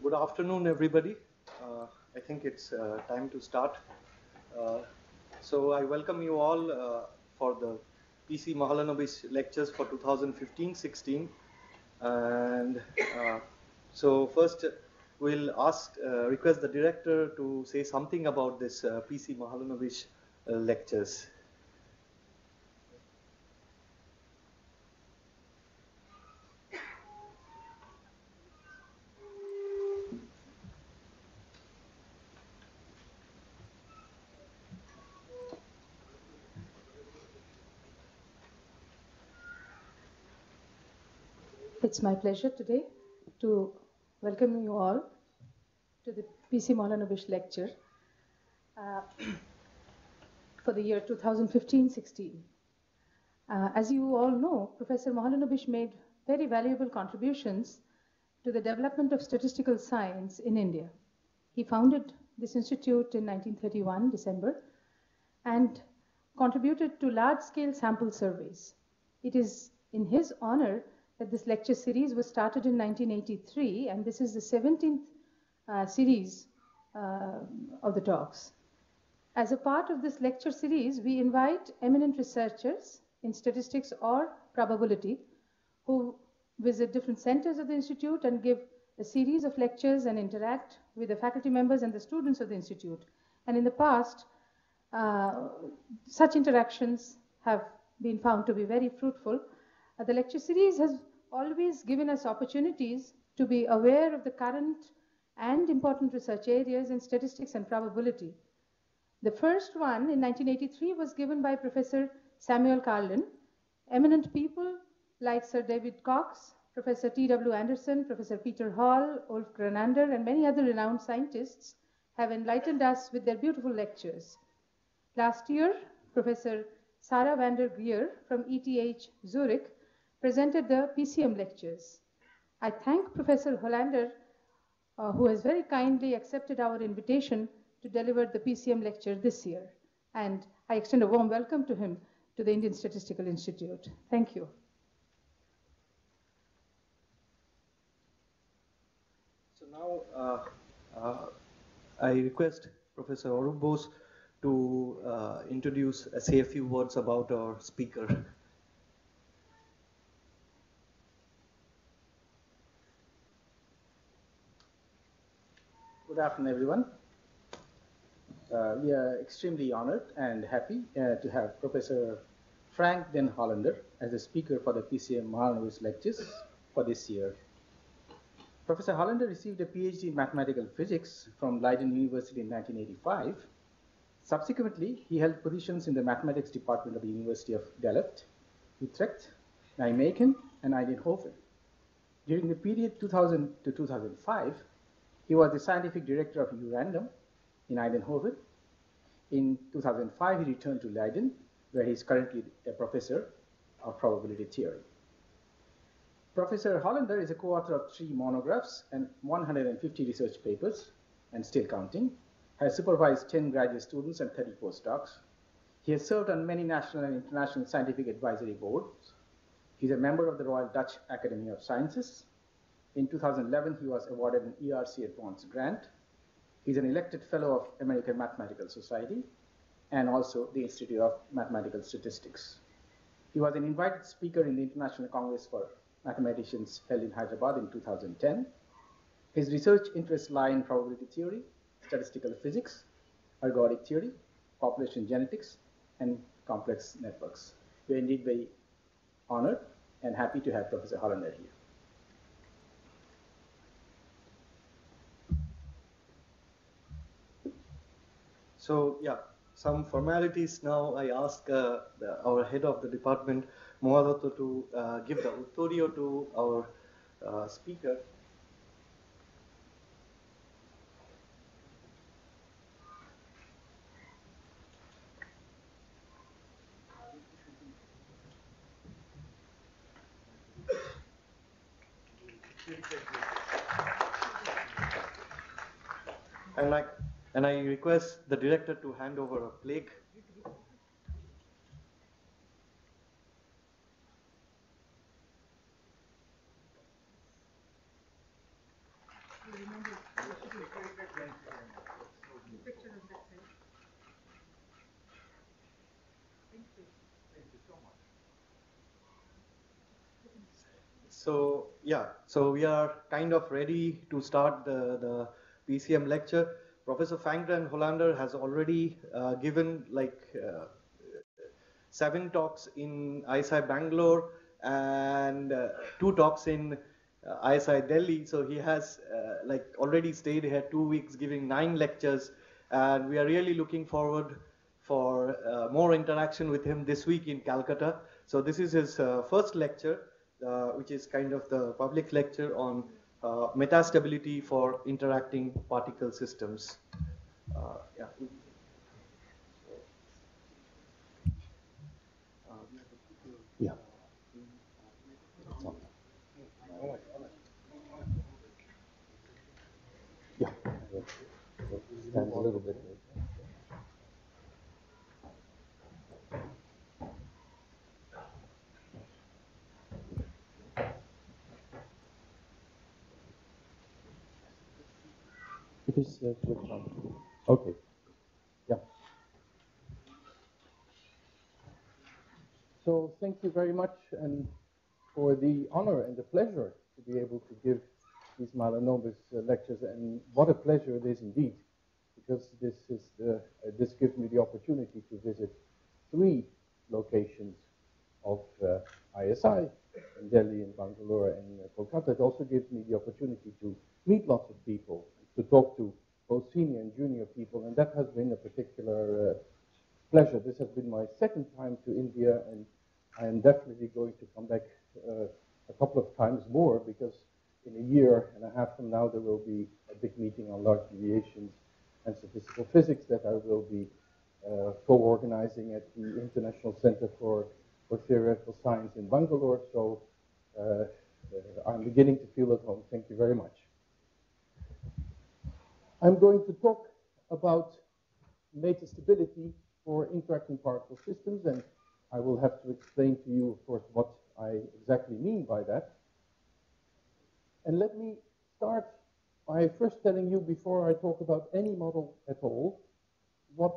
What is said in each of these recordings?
Good afternoon, everybody. I think it's time to start. So I welcome you all for the PC Mahalanobis lectures for 2015-16. And so first we'll request the director to say something about this PC Mahalanobis lectures. It's my pleasure today to welcome you all to the PC Mahalanobis lecture for the year 2015-16. As you all know, Professor Mahalanobis made very valuable contributions to the development of statistical science in India. He founded this institute in 1931, December, and contributed to large-scale sample surveys. It is in his honor that this lecture series was started in 1983, and this is the 17th series of the talks. As a part of this lecture series, we invite eminent researchers in statistics or probability who visit different centers of the institute and give a series of lectures and interact with the faculty members and the students of the institute. And in the past, such interactions have been found to be very fruitful. The lecture series has always given us opportunities to be aware of the current and important research areas in statistics and probability. The first one in 1983 was given by Professor Samuel Carlin. Eminent people like Sir David Cox, Professor T.W. Anderson, Professor Peter Hall, Ulf Grenander, and many other renowned scientists have enlightened us with their beautiful lectures. Last year, Professor Sarah van der Geer from ETH Zurich presented the PCM lectures. I thank Professor Hollander, who has very kindly accepted our invitation to deliver the PCM lecture this year. And I extend a warm welcome to him to the Indian Statistical Institute. Thank you. So now I request Professor Arup Bose to say a few words about our speaker. Good afternoon, everyone. We are extremely honored and happy to have Professor Frank den Hollander as a speaker for the PCM Mahalanobis lectures for this year. Professor Hollander received a PhD in mathematical physics from Leiden University in 1985. Subsequently, he held positions in the mathematics department of the University of Delft, Utrecht, Nijmegen, and Eindhoven. During the period 2000 to 2005, he was the scientific director of URandom in Eindhoven. In 2005, he returned to Leiden, where he is currently a professor of probability theory. Professor Hollander is a co-author of 3 monographs and 150 research papers, and still counting, has supervised 10 graduate students and 30 postdocs. He has served on many national and international scientific advisory boards. He's a member of the Royal Dutch Academy of Sciences. In 2011, he was awarded an ERC Advanced Grant. He's an elected fellow of American Mathematical Society and also the Institute of Mathematical Statistics. He was an invited speaker in the International Congress for Mathematicians held in Hyderabad in 2010. His research interests lie in probability theory, statistical physics, ergodic theory, population genetics, and complex networks. We're indeed very honored and happy to have Professor Hollander here. So yeah, some formalities now. I ask our head of the department, Mohadato, to give the autorio to our speaker. And I request the director to hand over a plaque. So yeah, so we are kind of ready to start the PCM lecture. Professor Frank den Hollander has already given like 7 talks in ISI Bangalore and 2 talks in ISI Delhi. So he has like already stayed here 2 weeks giving 9 lectures, and we are really looking forward for more interaction with him this week in Calcutta. So this is his first lecture, which is kind of the public lecture on metastability for interacting particle systems. Yeah. Yeah. Yeah. Stand a little bit. It is switched on. Okay. Yeah. So thank you very much, and for the honor and the pleasure to be able to give these Mahalanobis lectures, and what a pleasure it is indeed, because this gives me the opportunity to visit 3 locations of ISI in Delhi, in Bangalore, and Kolkata. It also gives me the opportunity to meet lots of people, to talk to both senior and junior people, and that has been a particular pleasure. This has been my 2nd time to India, and I am definitely going to come back a couple of times more, because in a year and a half from now there will be a big meeting on large deviations and statistical physics that I will be co-organizing at the International Center for Theoretical Science in Bangalore. So I'm beginning to feel at home. Thank you very much. I'm going to talk about metastability for interacting particle systems, and I will have to explain to you, of course, what I exactly mean by that. And let me start by first telling you, before I talk about any model at all, what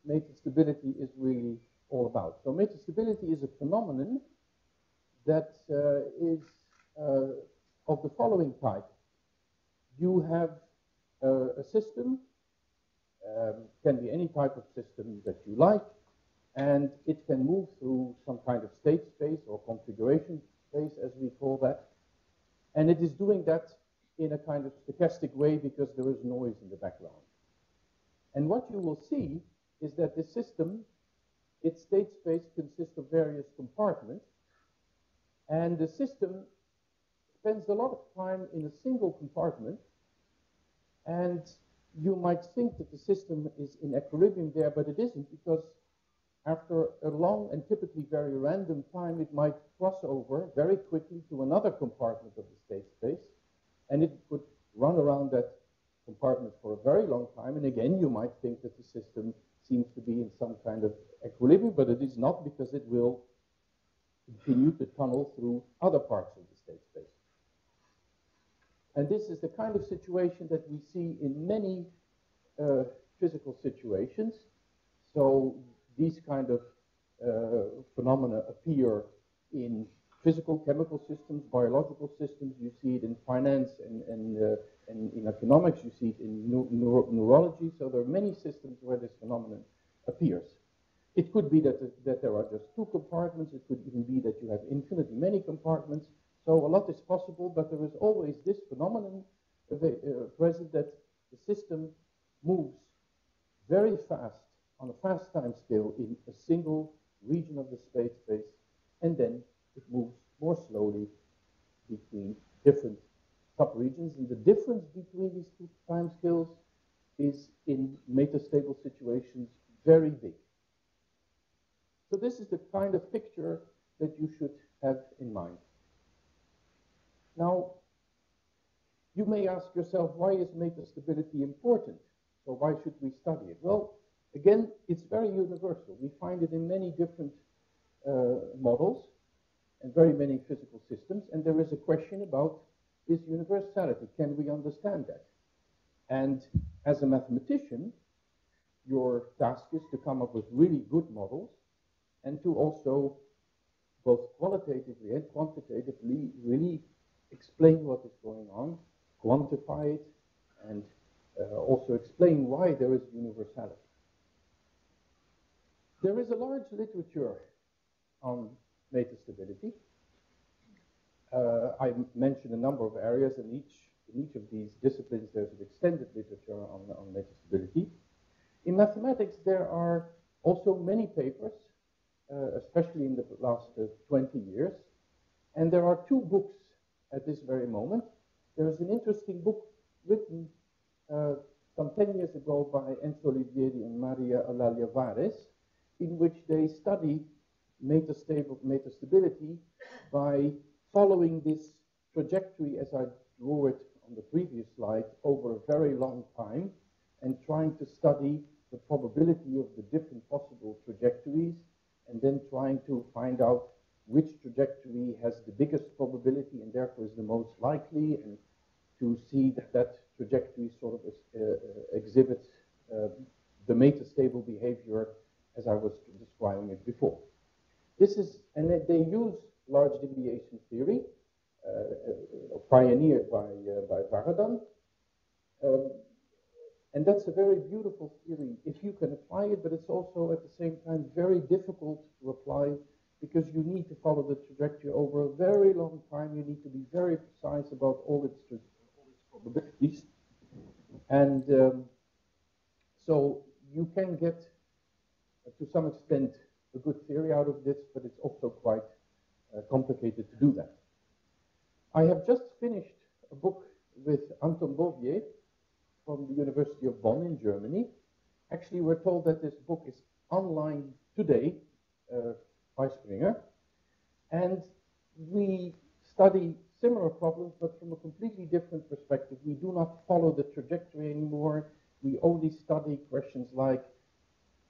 metastability is really all about. So metastability is a phenomenon that is of the following type. You have a system, can be any type of system that you like, and it can move through some kind of state space or configuration space, as we call that. And it is doing that in a kind of stochastic way because there is noise in the background. And what you will see is that this system, its state space consists of various compartments, and the system spends a lot of time in a single compartment, and you might think that the system is in equilibrium there, but it isn't, because after a long and typically very random time, it might cross over very quickly to another compartment of the state space, and it could run around that compartment for a very long time, and again, you might think that the system seems to be in some kind of equilibrium, but it is not, because it will continue to tunnel through other parts of the state space. And this is the kind of situation that we see in many physical situations. So these kind of phenomena appear in physical, chemical systems, biological systems. You see it in finance and in economics. You see it in neurology. So there are many systems where this phenomenon appears. It could be that there are just 2 compartments. It could even be that you have infinitely many compartments. So a lot is possible, but there is always this phenomenon present, that the system moves very fast on a fast time scale in a single region of the state space, and then it moves more slowly between different subregions. And the difference between these 2 time scales is, in metastable situations, very big. So this is the kind of picture that you should have in mind. Now, you may ask yourself, why is metastability important? So why should we study it? Well, again, it's very universal. We find it in many different models and very many physical systems, and there is a question about this universality. Can we understand that? And as a mathematician, your task is to come up with really good models and to also both qualitatively and quantitatively, really explain what is going on, quantify it, and also explain why there is universality. There is a large literature on metastability. I mentioned a number of areas, and in each of these disciplines there's an extended literature on metastability. In mathematics there are also many papers, especially in the last 20 years, and there are two books at this very moment. There is an interesting book written some 10 years ago by Enzo Olivieri and Maria Eulalia Vares, in which they study metastability by following this trajectory as I drew it on the previous slide over a very long time, and trying to study the probability of the different possible trajectories, and then trying to find out which trajectory has the biggest probability and therefore is the most likely, and to see that that trajectory sort of exhibits the metastable behavior as I was describing it before. This is, and they use large deviation theory, pioneered by Varadhan. And that's a very beautiful theory if you can apply it, but it's also at the same time very difficult to apply because you need to follow the trajectory over a very long time. You need to be very precise about all its probabilities. And so you can get, to some extent, a good theory out of this, but it's also quite complicated to do that. I have just finished a book with Anton Bouvier from the University of Bonn in Germany. Actually, we're told that this book is online today by Springer. And we study similar problems, but from a completely different perspective. We do not follow the trajectory anymore. We only study questions like,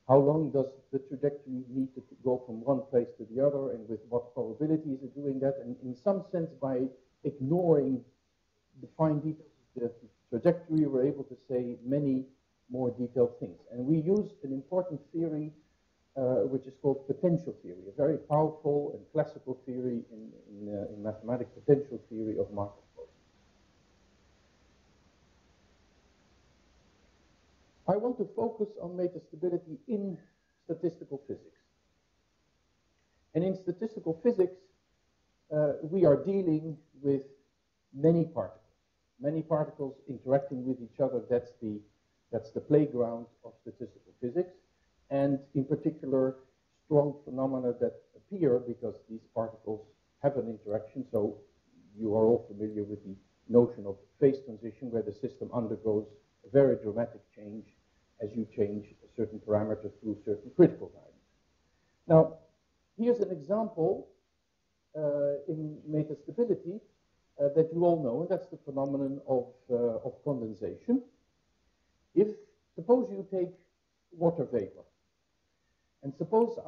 how long does the trajectory need to go from one place to the other, and with what probability is it doing that? And in some sense, by ignoring the fine details of the trajectory, we're able to say many more detailed things. And we use an important theory, which is called potential theory, a very powerful and classical theory in mathematics, potential theory of Markov flows. I want to focus on metastability in statistical physics. And in statistical physics, we are dealing with many particles interacting with each other. That's the playground of statistical physics, and in particular, strong phenomena that appear because these particles have an interaction. So you are all familiar with the notion of phase transition, where the system undergoes a very dramatic change as you change a certain parameter through certain critical values. Now, here's an example in metastability that you all know, and that's the phenomenon of condensation. Suppose you take water vapor, and suppose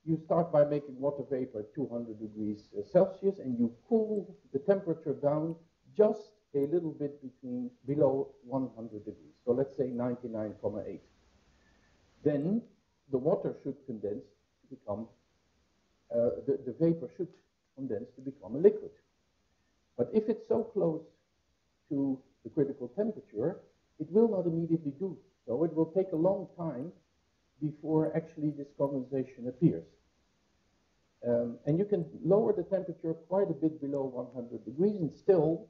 you start by making water vapor at 200 degrees Celsius, and you cool the temperature down just a little bit below 100 degrees. So let's say 99.8. Then the water should condense to become, the vapor should condense to become a liquid. But if it's so close to the critical temperature, it will not immediately do so. It will take a long time before actually this condensation appears. And you can lower the temperature quite a bit below 100 degrees and still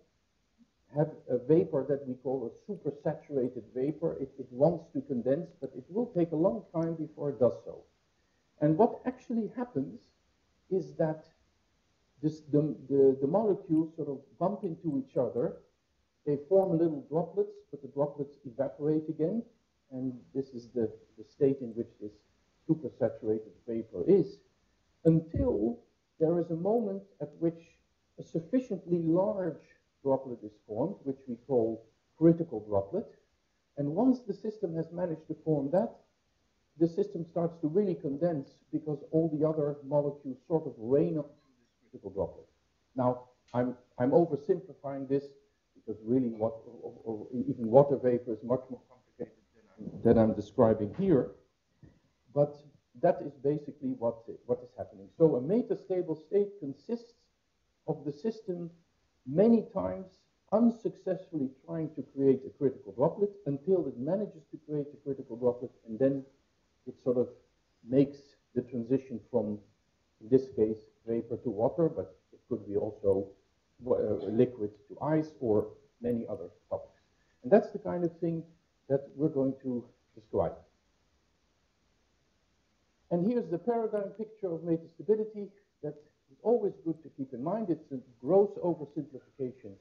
have a vapor that we call a supersaturated vapor. It wants to condense, but it will take a long time before it does so. And what actually happens is that the molecules sort of bump into each other. They form little droplets, but the droplets evaporate again. And this is the state in which this supersaturated vapor is, until there is a moment at which a sufficiently large droplet is formed, which we call critical droplet. And once the system has managed to form that, the system starts to really condense because all the other molecules sort of rain on this critical droplet. Now, I'm oversimplifying this because really even water vapor is much more complicated than I'm describing here. But that is basically what is happening. So a metastable state consists of the system many times unsuccessfully trying to create a critical droplet until it manages to create a critical droplet, and then it sort of makes the transition from, in this case, vapor to water, but it could be also liquid to ice or many other topics. And that's the kind of thing that we're going to describe. And here's the paradigm picture of metastability that is always good to keep in mind. It's a gross oversimplification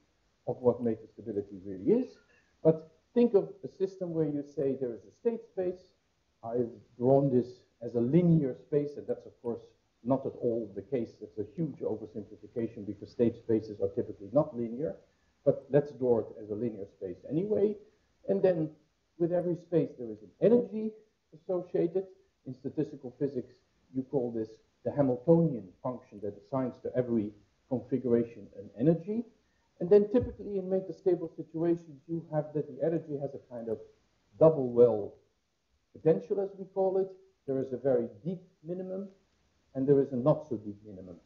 of what metastability really is. But think of a system where you say there is a state space. I've drawn this as a linear space, and that's, of course, not at all the case. It's a huge oversimplification because state spaces are typically not linear. But let's draw it as a linear space anyway. And then with every space, there is an energy associated. In statistical physics, you call this the Hamiltonian function that assigns to every configuration an energy. And then typically in metastable situations, you have that the energy has a kind of double well potential, as we call it. There is a very deep minimum, and there is a not so deep minimum.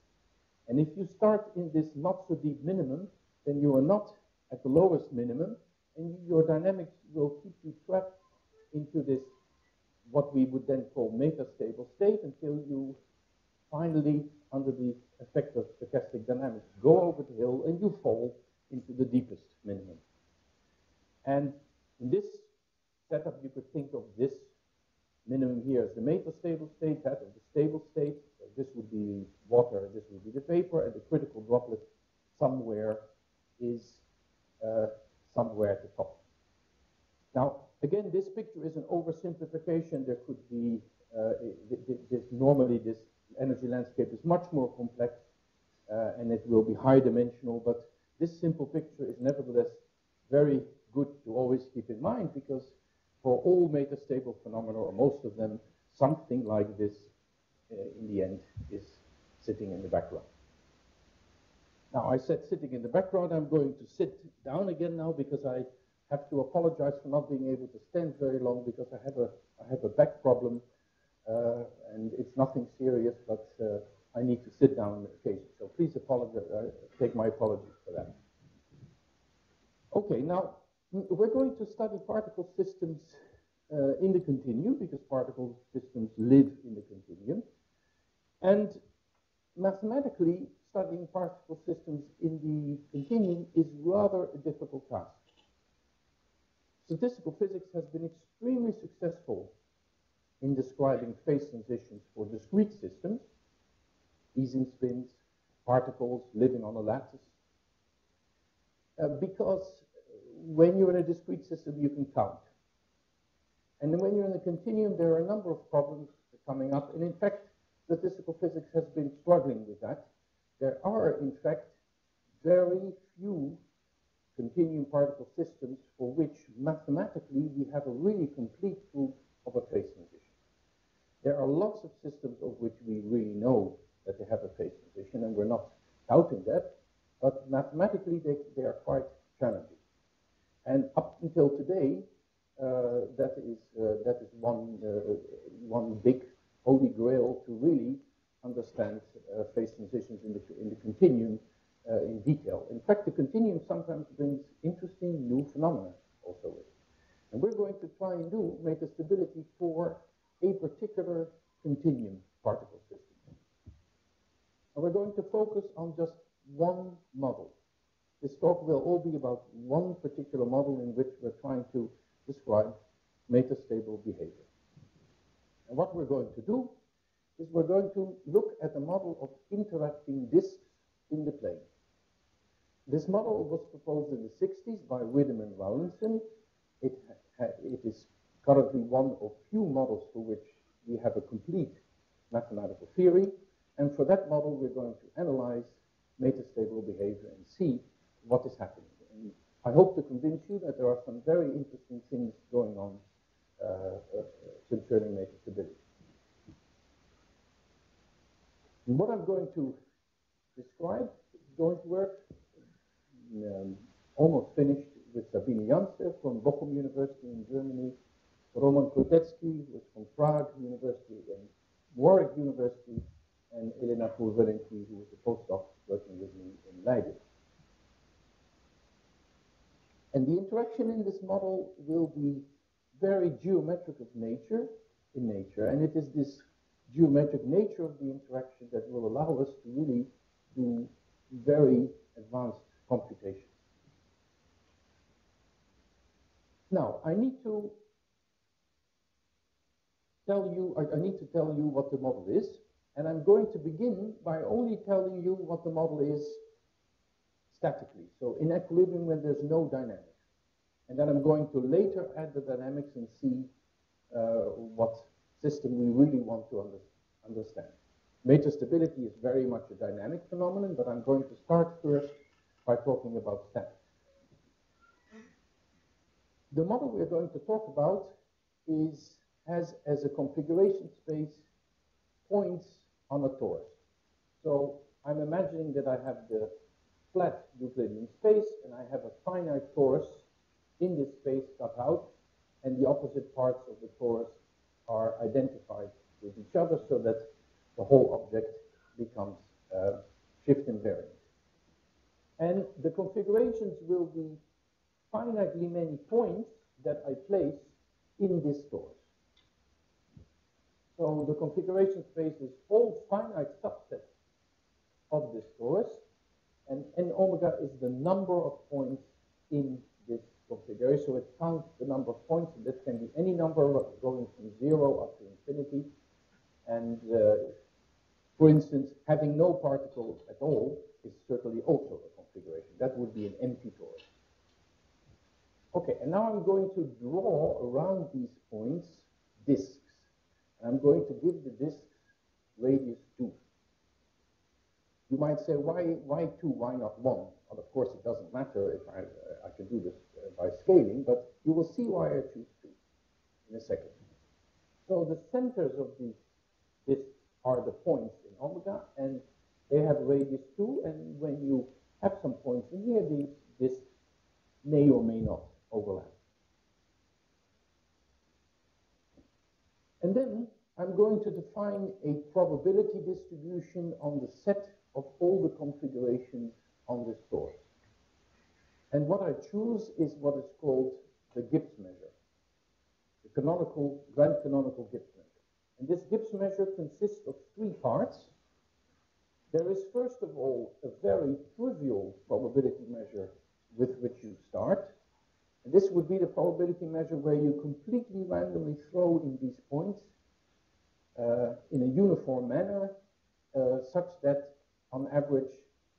And if you start in this not so deep minimum, then you are not at the lowest minimum, and your dynamics will keep you trapped into this, what we would then call metastable state, until you finally, under the effect of stochastic dynamics, go over the hill and you fall into the deepest minimum. And in this setup, you could think of this minimum here as the metastable state, that of the stable state. So this would be water, this would be the vapor, and the critical droplet somewhere is somewhere at the top. Now, again, this picture is an oversimplification. There could be, normally this energy landscape is much more complex, and it will be high dimensional, but this simple picture is nevertheless very good to always keep in mind, because for all metastable phenomena, or most of them, something like this in the end is sitting in the background. Now, I said sitting in the background. I'm going to sit down again now because I have to apologize for not being able to stand very long, because I have a back problem, and it's nothing serious, but I need to sit down occasionally. So please take my apologies for that. Okay, now we're going to study particle systems in the continuum, because particle systems live in the continuum. And mathematically, studying particle systems in the continuum is rather a difficult task. Statistical physics has been extremely successful in describing phase transitions for discrete systems, Ising spins, particles living on a lattice, because when you're in a discrete system, you can count. And then when you're in the continuum, there are a number of problems coming up. And in fact, statistical physics has been struggling with that. There are, in fact, very few continuum particle systems for which mathematically we have a really complete proof of a phase transition. There are lots of systems of which we really know that they have a phase transition, and we're not doubting that, but mathematically they are quite challenging. And up until today, that is one big holy grail to really understand phase transitions in the continuum in detail. In fact, the continuum sometimes brings interesting new phenomena also with it. And we're going to try and do metastability for a particular continuum particle system. And we're going to focus on just one model. This talk will all be about one particular model in which we're trying to describe metastable behavior. And what we're going to do is we're going to look at a model of interacting disks in the plane. This model was proposed in the 60s by Widom and Rowlinson. It is currently one of few models for which we have a complete mathematical theory. And for that model, we're going to analyze metastable behavior and see what is happening. And I hope to convince you that there are some very interesting things going on concerning metastability. And what I'm going to describe is going to work almost finished with Sabine Jansse from Bochum University in Germany, Roman Krutetsky from Prague University, and Warwick University, and Elena Purverenki, who was a postdoc working with me in Leiden. And the interaction in this model will be very geometric of nature, and it is this geometric nature of the interaction that will allow us to really do very advanced computations. Now, I need to tell you what the model is, and I'm going to begin by only telling you what the model is statically, so in equilibrium when there's no dynamics. And then I'm going to later add the dynamics and see what system we really want to understand. Metastability is very much a dynamic phenomenon, but I'm going to start first by talking about statics. The model we're going to talk about has as a configuration space points on a torus. So I'm imagining that I have the flat Euclidean space and I have a finite torus in this space cut out, and the opposite parts of the torus are identified with each other so that the whole object becomes shift invariant. And the configurations will be finitely many points that I place in this torus. So the configuration space is all finite subsets of this torus, and n omega is the number of points in this configuration. So it counts the number of points, and that can be any number going from 0 up to infinity. And for instance, having no particle at all is certainly also a configuration. That would be an empty torus. Okay, and now I'm going to draw around these points disks. And I'm going to give the disks radius 2. You might say, why 2? Why not 1? Well, of course, it doesn't matter if I can do this by scaling, but you will see why I choose 2 in a second. So the centers of the disks are the points in omega, and they have radius 2, and when you have some points in here, these disks may or may not overlap. And then I'm going to define a probability distribution on the set of all the configurations on this torus. And what I choose is what is called the Gibbs measure, the grand canonical Gibbs measure. And this Gibbs measure consists of 3 parts. There is, first of all, a very trivial probability measure with which you start. And this would be the probability measure where you completely randomly throw in these points in a uniform manner, such that on average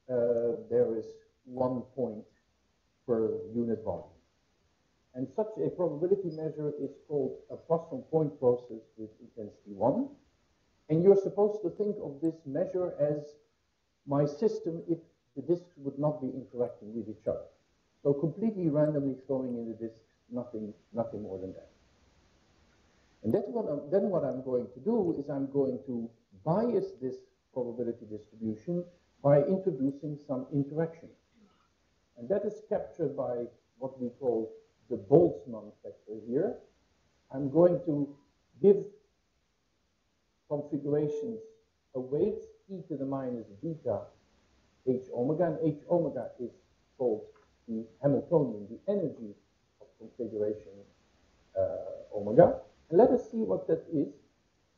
there is 1 point per unit volume. And such a probability measure is called a Poisson point process with intensity 1. And you're supposed to think of this measure as my system if the disks would not be interacting with each other. So completely randomly throwing in the disks, nothing more than that. And then what I'm going to do is I'm going to bias this probability distribution by introducing some interaction. And that is captured by what we call the Boltzmann factor here. I'm going to give configurations a weight, e to the minus beta h omega, and h omega is called the Hamiltonian, the energy of configuration omega. And let us see what that is.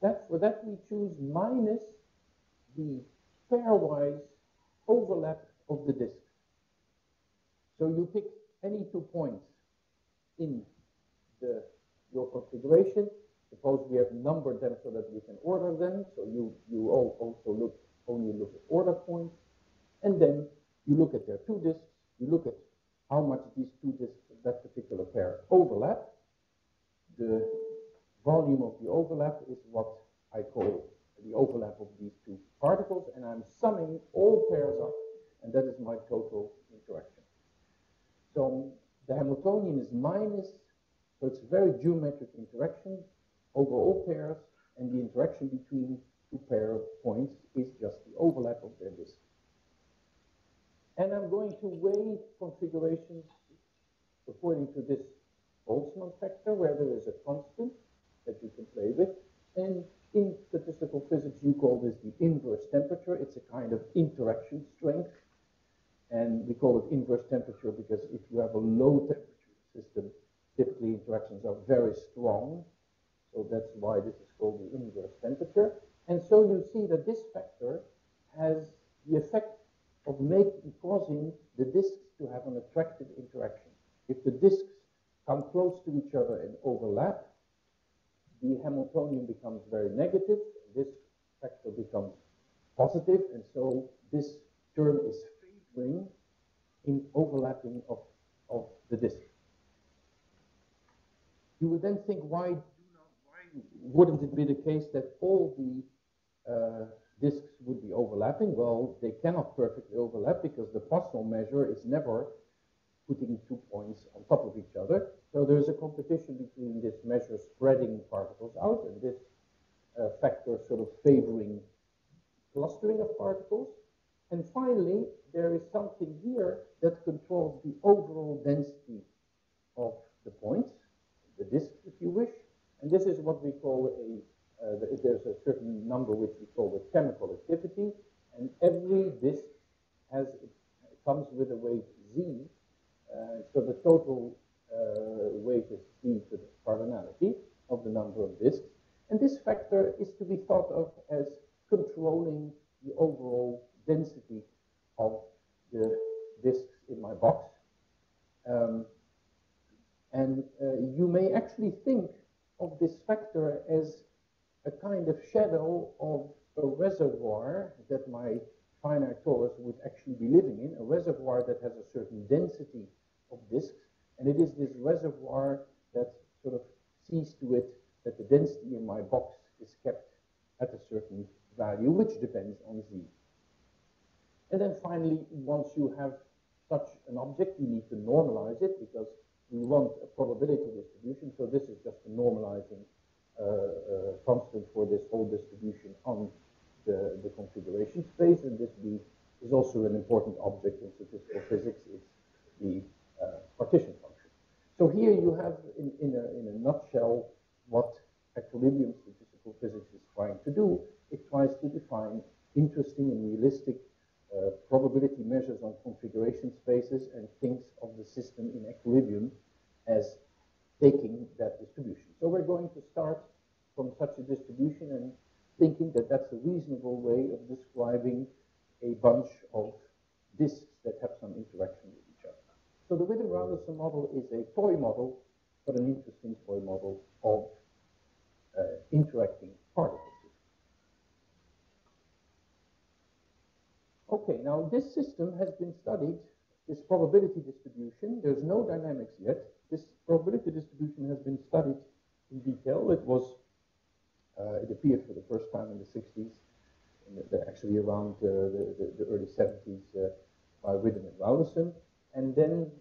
For that we choose minus the pairwise overlap of the disks. So you pick any 2 points in your configuration. Suppose we have numbered them so that we can order them. So you also only look at order points. And then you look at their 2 disks. You look at how much these 2 disks of that particular pair overlap. The volume of the overlap is what I call the overlap of these 2 particles, and I'm summing all pairs up, and that is my total interaction. So the Hamiltonian is minus, so it's a very geometric interaction over all pairs, and the interaction between 2 pair of points is just the overlap of their disks. And I'm going to weigh configurations according to this Boltzmann factor, where there is a constant that you can play with. And in statistical physics, you call this the inverse temperature. It's a kind of interaction strength. And we call it inverse temperature because if you have a low temperature system, typically interactions are very strong. So that's why this is called the inverse temperature. And so you see that this factor has the effect of causing the disks to have an attractive interaction. If the disks come close to each other and overlap, the Hamiltonian becomes very negative, this factor becomes positive, and so this term is favoring in overlapping of the disk. You would then think, why wouldn't it be the case that all the disks would be overlapping? Well, they cannot perfectly overlap because the Poisson measure is never putting 2 points on top of each other. So there's a competition between this measure spreading particles out and this factor sort of favoring clustering of particles. And finally, there is something here that controls the overall density of the points, the disk, if you wish. And this is what we call there's a certain number which we call the chemical activity, and every disk comes with a weight z. So the total weight is z to the cardinality of the number of disks. And this factor is to be thought of as controlling the overall density of the disks in my box. You may actually think of this factor as a kind of shadow of a reservoir that my finite torus would actually be living in, a reservoir that has a certain density of disks, and it is this reservoir that sort of sees to it that the density in my box is kept at a certain value, which depends on z. And then finally, once you have such an object, you need to normalize it because we want a probability distribution. So this is just a normalizing constant for this whole distribution on the configuration space. And this is also an important object in statistical physics. It's the partition function. So here you have, in a nutshell, what equilibrium statistical physics is trying to do. It tries to define interesting and realistic probability measures on configuration spaces and thinks of the system in equilibrium as taking that distribution. So we're going to start from such a distribution and thinking that that's a reasonable way of describing a bunch of disks that have some interaction with each other. So the Witten-Rounduson model is a toy model, but an interesting toy model of interacting particles. Okay, now this system has been studied, this probability distribution. There's no dynamics yet. This probability distribution has been studied in detail. It appeared for the first time in the 60s, actually around the early 70s by Witten and Rounduson. And then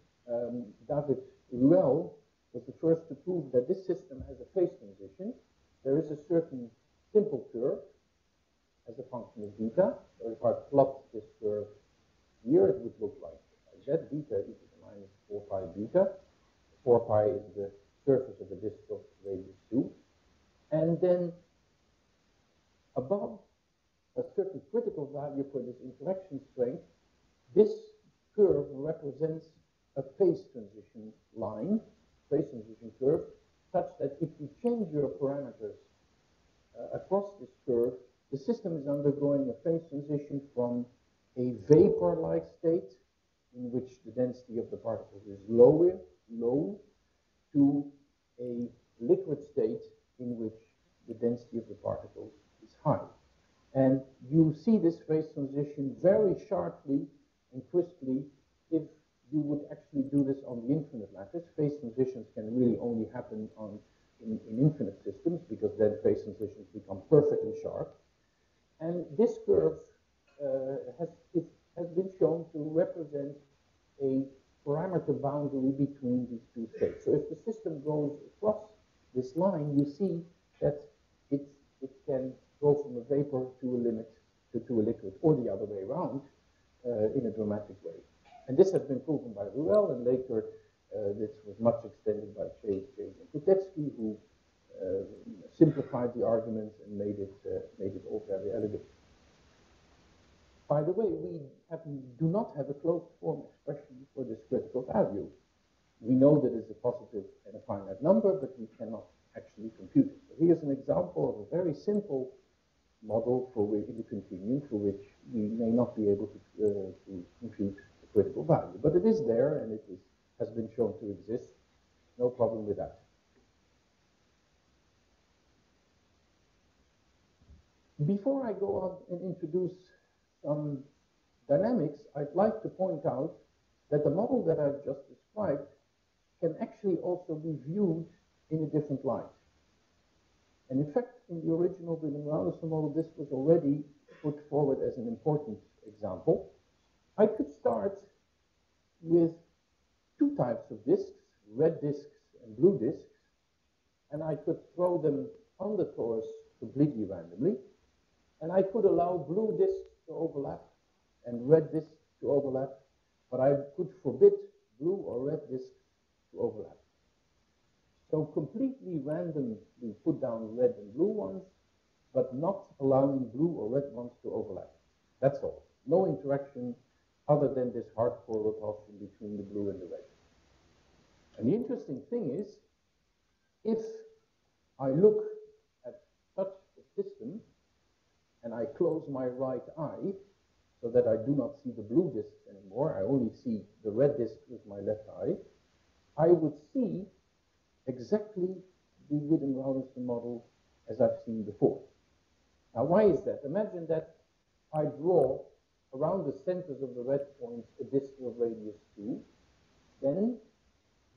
David Ruel was the first to prove that this system has a phase transition. There is a certain simple curve as a function of beta. So if I plot this curve here, it would look like that. Beta e to the minus 4 pi beta. 4 pi is the surface of a disk of radius 2. And then above a certain critical value for this interaction strength, this curve represents a phase transition line, phase transition curve, such that if you change your parameters across this curve, the system is undergoing a phase transition from a vapor-like state in which the density of the particles is low, to a liquid state in which the density of the particles is high. And you see this phase transition very sharply and crisply if you would actually do this on the infinite lattice. Phase transitions can really only happen in infinite systems because then phase transitions become perfectly sharp. And this curve has been shown to represent a parameter boundary between these two states. So if the system goes across this line, you see that it can go from a vapor to a limit to a liquid, or the other way around, in a dramatic way. And this has been proven by Ruel, and later this was much extended by Chase and Kutetsky, who simplified the arguments and made it all very elegant. By the way, we do not have a closed form expression for this critical value. We know that it's a positive and a finite number, but we cannot actually compute it. So here's an example of a very simple model for which, in the continuum, for which we may not be able to compute the critical value. But it is there, and has been shown to exist. No problem with that. Before I go on and introduce some dynamics, I'd like to point out that the model that I've just described can actually also be viewed in a different light. And in fact, in the original Willem-Rausser model, this was already put forward as an important example. I could start with two types of disks, red disks and blue disks, and I could throw them on the torus completely randomly, and I could allow blue disks to overlap and red disks to overlap, but I could forbid blue or red disks to overlap. So completely randomly put down red and blue ones, but not allowing blue or red ones to overlap. That's all. No interaction other than this hardcore repulsion between the blue and the red. And the interesting thing is, if I look at such a system and I close my right eye so that I do not see the blue disks anymore, I only see the red disk with my left eye, I would see exactly the Willem-Rausser model as I've seen before. Now, why is that? Imagine that I draw around the centers of the red points a disk of radius 2, then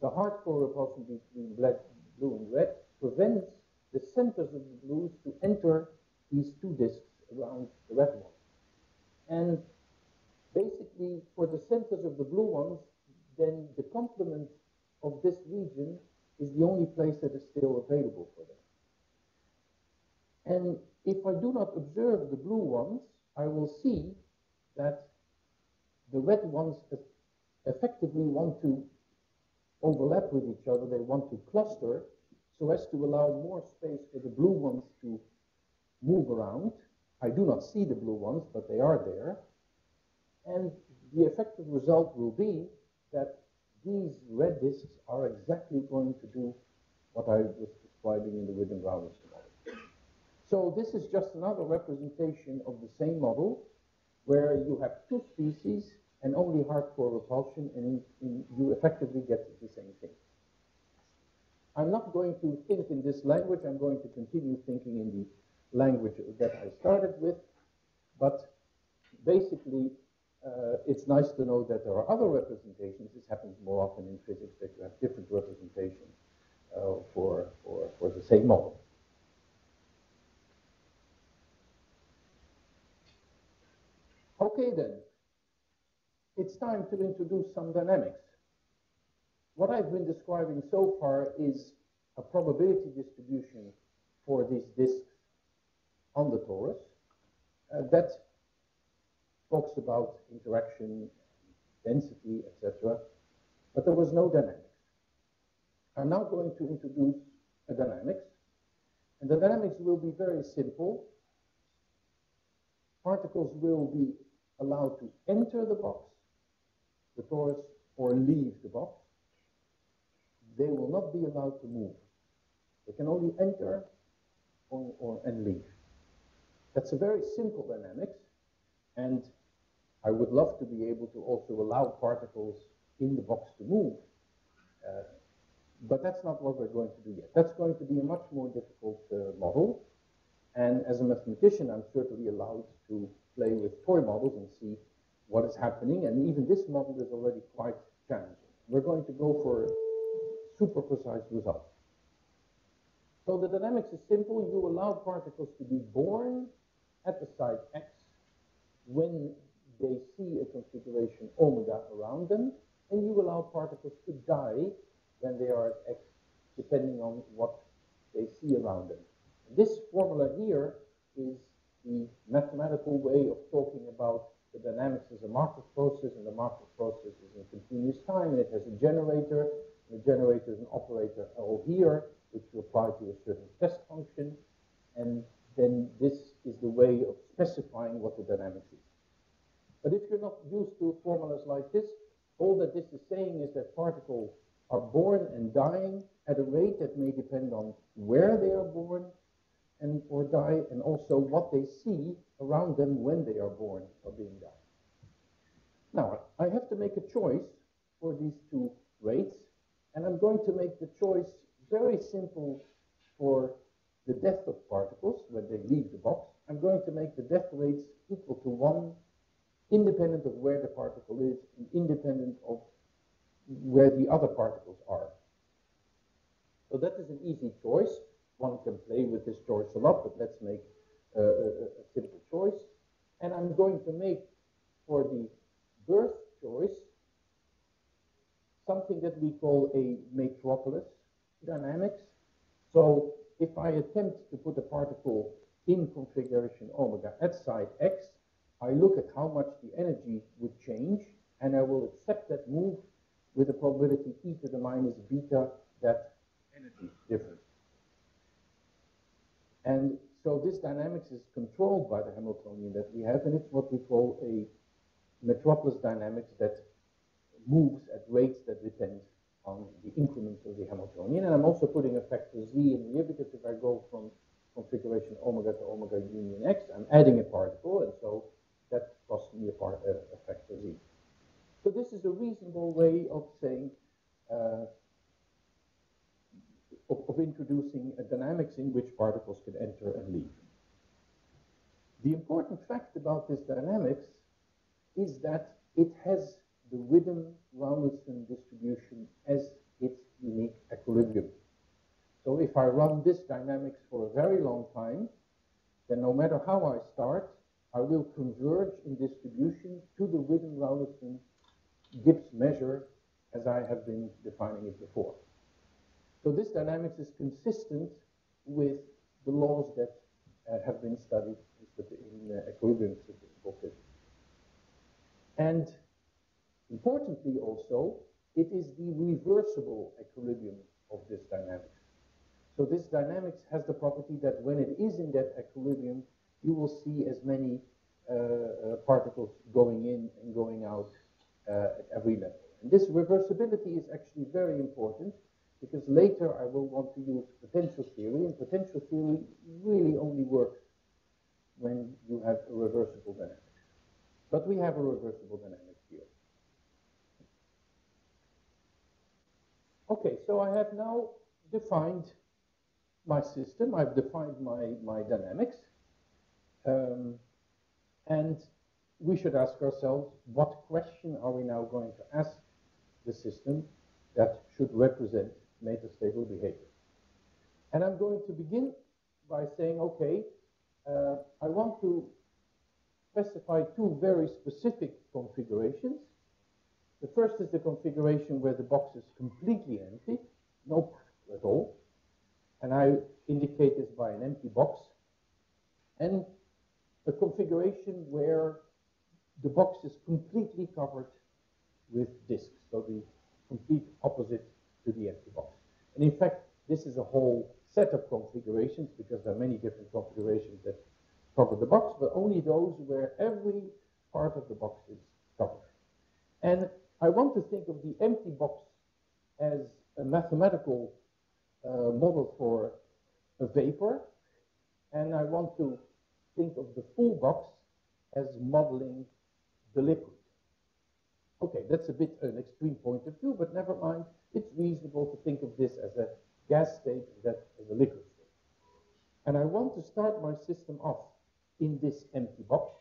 the hardcore repulsion between blue and red prevents the centers of the blues to enter these two disks around the red one. And basically, for the centers of the blue ones, then the complement of this region is the only place that is still available for them. And if I do not observe the blue ones, I will see that the red ones effectively want to overlap with each other. They want to cluster so as to allow more space for the blue ones to move around. I do not see the blue ones, but they are there. And the effective result will be that these red disks are exactly going to do what I was describing in the Willem-Rausser model. So this is just another representation of the same model, where you have two species and only hardcore repulsion, and you effectively get the same thing. I'm not going to think in this language. I'm going to continue thinking in the language that I started with, but basically it's nice to know that there are other representations. This happens more often in physics, that you have different representations for the same model. Okay then, it's time to introduce some dynamics. What I've been describing so far is a probability distribution for these disks on the torus that talks about interaction, density, etc. But there was no dynamics. I'm now going to introduce a dynamics, and the dynamics will be very simple. Particles will be allowed to enter the box, the torus, or leave the box. They will not be allowed to move. They can only enter and leave. That's a very simple dynamics, and I would love to be able to also allow particles in the box to move, but that's not what we're going to do yet. That's going to be a much more difficult model, and as a mathematician, I'm certainly allowed to play with toy models and see what is happening, and even this model is already quite challenging. We're going to go for super precise results. So the dynamics is simple. You allow particles to be born at the site X when they see a configuration omega around them, and you allow particles to die when they are at X, depending on what they see around them. This formula here is the mathematical way of talking about the dynamics as a Markov process, and the Markov process is in continuous time, and it has a generator, and the generator is an operator L here, which you apply to a certain test function, and then this is the way of specifying what the dynamics is. But if you're not used to formulas like this, all that this is saying is that particles are born and dying at a rate that may depend on where they are born and or die, and also what they see around them when they are born or being died. Now, I have to make a choice for these two rates, and I'm going to make the choice very simple for the death of particles when they leave the box. I'm going to make the death rates equal to 1, independent of where the particle is and independent of where the other particles are. So that is an easy choice. One can play with this choice a lot, but let's make a simple choice. And I'm going to make for the birth choice something that we call a metropolis dynamics. So if I attempt to put a particle in configuration omega at site x, I look at how much the energy would change, and I will accept that move with a probability e to the minus beta that energy difference. And so this dynamics is controlled by the Hamiltonian that we have, and it's what we call a metropolis dynamics that moves at rates that depend on the increments of the Hamiltonian. And I'm also putting a factor z in here, because if I go from configuration omega to omega union x, I'm adding a particle, and so that costs me a factor z. So this is a reasonable way of saying, of introducing a dynamics in which particles can enter and leave. The important fact about this dynamics is that it has the Witten-Ramussen distribution as its unique equilibrium. So if I run this dynamics for a very long time, then no matter how I start, I will converge in distribution to the Witten-Ramussen Gibbs measure as I have been defining it before. So this dynamics is consistent with the laws that have been studied in equilibrium statistical physics. And importantly also, it is the reversible equilibrium of this dynamics. So this dynamics has the property that when it is in that equilibrium, you will see as many particles going in and going out at every level. And this reversibility is actually very important, because later I will want to use potential theory, and potential theory really only works when you have a reversible dynamics. But we have a reversible dynamics here. Okay, so I have now defined my system. I've defined my dynamics. And we should ask ourselves, what question are we now going to ask the system that should represent metastable behavior? And I'm going to begin by saying, okay, I want to specify two very specific configurations. The first is the configuration where the box is completely empty, no particle at all. And I indicate this by an empty box. And a configuration where the box is completely covered with disks, so the complete opposite to the empty box. And in fact, this is a whole set of configurations, because there are many different configurations that cover the box, but only those where every part of the box is covered. And I want to think of the empty box as a mathematical model for a vapor, and I want to think of the full box as modeling the liquid. Okay, that's a bit an extreme point of view, but never mind. It's reasonable to think of this as a gas state, that as a liquid state. And I want to start my system off in this empty box.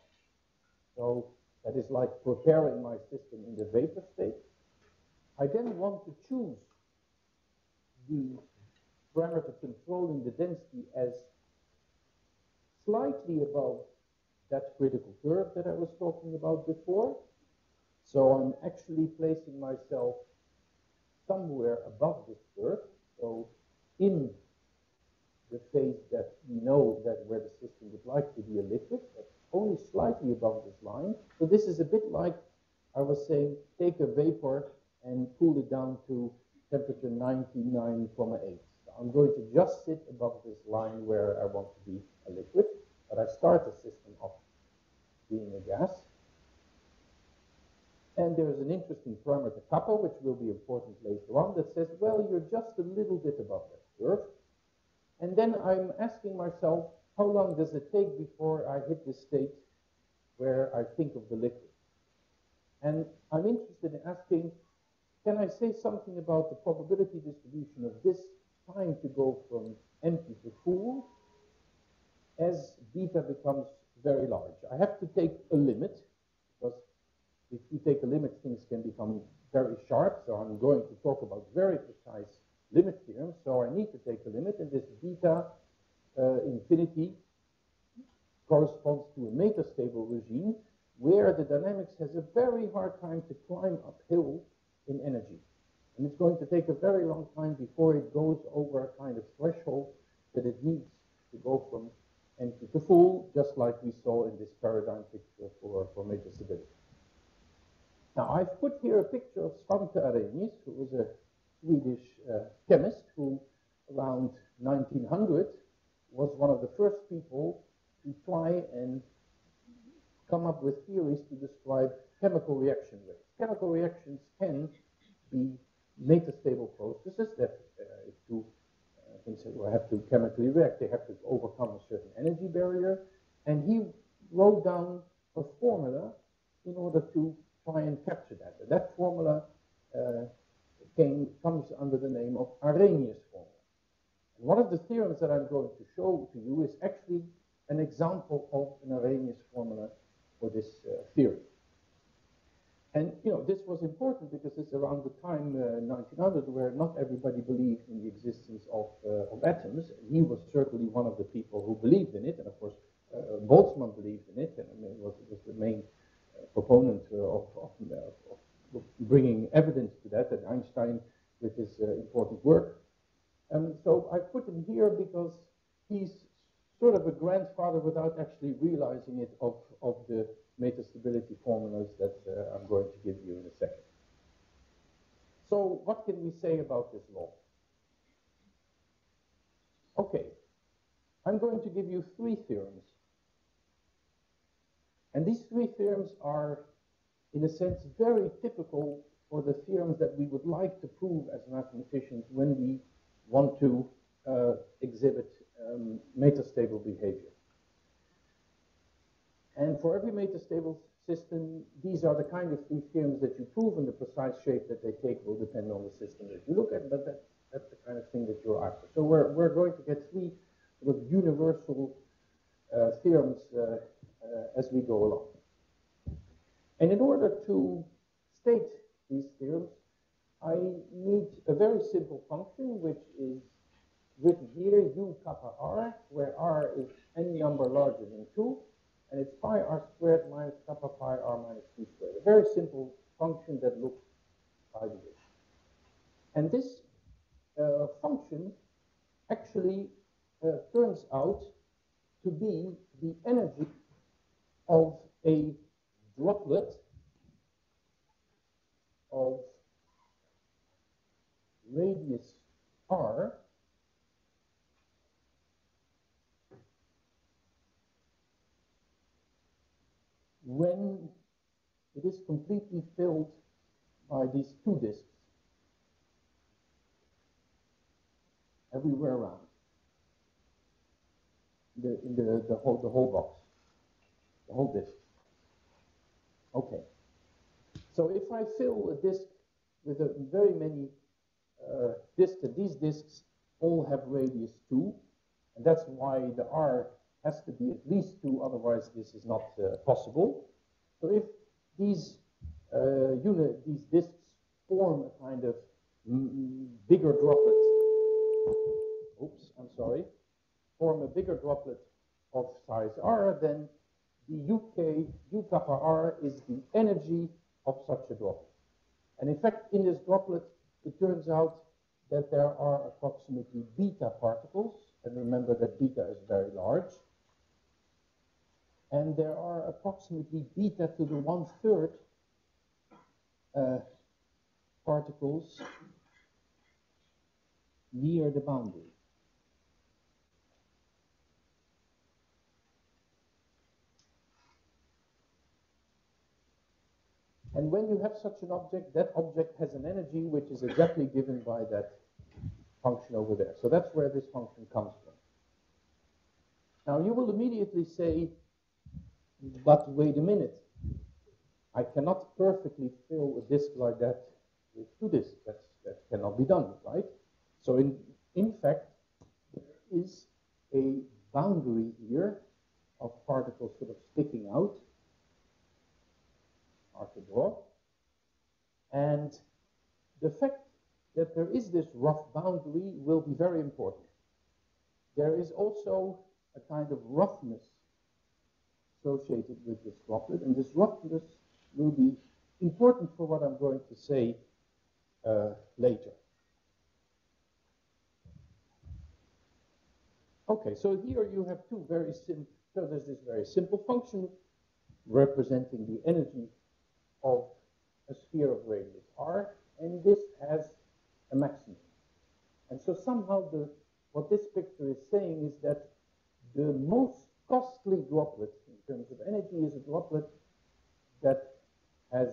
So that is like preparing my system in the vapor state. I then want to choose the parameter controlling the density as slightly above that critical curve that I was talking about before. So I'm actually placing myself somewhere above this curve. So in the phase that we know that where the system would like to be a liquid, but only slightly above this line. So this is a bit like I was saying, take a vapor and cool it down to temperature 99.8. I'm going to just sit above this line where I want to be a liquid, but I start the system off being a gas. And there's an interesting parameter kappa, which will be important later on, that says, well, you're just a little bit above that curve. And then I'm asking myself, how long does it take before I hit the state where I think of the liquid? And I'm interested in asking, can I say something about the probability distribution of this time to go from empty to full as beta becomes very large? I have to take a limit, because if you take a limit, things can become very sharp. So I'm going to talk about very precise limit theorems. So I need to take a limit, and this beta infinity corresponds to a metastable regime where the dynamics has a very hard time to climb uphill in energy. And it's going to take a very long time before it goes over a kind of threshold that it needs to go from empty to full, just like we saw in this paradigm picture for metastability. Now, I've put here a picture of Svante Arrhenius, who was a Swedish chemist who, around 1900, was one of the first people to try and come up with theories to describe chemical reaction rates. Chemical reactions can be metastable processes that if two things have to chemically react, they have to overcome a certain energy barrier. And he wrote down a formula in order to try and capture that. And that formula comes under the name of Arrhenius formula. And one of the theorems that I'm going to show to you is actually an example of an Arrhenius formula for this theory. And, you know, this was important because it's around the time, 1900, where not everybody believed in the existence of atoms. He was certainly one of the people who believed in it, and of course, Boltzmann believed in it, and I mean, was the main proponent of bringing evidence to that, and Einstein with his important work. So I put him here because he's sort of a grandfather without actually realizing it of the metastability formulas that I'm going to give you in a second. So what can we say about this law? Okay, I'm going to give you three theorems. And these three theorems are, in a sense, very typical for the theorems that we would like to prove as mathematicians when we want to exhibit metastable behavior. And for every metastable system, these are the kind of three theorems that you prove, and the precise shape that they take will depend on the system that you look at, but that's the kind of thing that you're after. So we're going to get three sort of universal theorems as we go along. And in order to state these theorems, I need a very simple function, which is written here, u kappa r, where r is any number larger than 2, and it's pi r squared minus kappa pi r minus 2 squared. A very simple function that looks like this. And this function actually turns out to be the energy of a droplet of radius r when it is completely filled by these two disks everywhere around in the whole box, the whole disk. Okay. So if I fill a disk with very many disks, and these disks all have radius 2, and that's why the r has to be at least 2, otherwise this is not possible. So if these these disks form a kind of bigger droplet, form a bigger droplet of size r, then the u kappa r is the energy of such a droplet. And in fact, in this droplet, it turns out that there are approximately beta particles, and remember that beta is very large. And there are approximately beta to the 1/3 particles near the boundary. And when you have such an object, that object has an energy which is exactly given by that function over there. So that's where this function comes from. Now you will immediately say, but wait a minute. I cannot perfectly fill a disk like that with two disks. That cannot be done, right? So in fact, there is a boundary here of particles sort of sticking out. Hard to draw. And the fact that there is this rough boundary will be very important. There is also a kind of roughness associated with this droplet, and this roughness will be important for what I'm going to say later. Okay, so here you have two very simple, so there's this very simple function representing the energy of a sphere of radius r, and this has a maximum. And so somehow what this picture is saying is that the most costly droplet in terms of energy is a droplet that has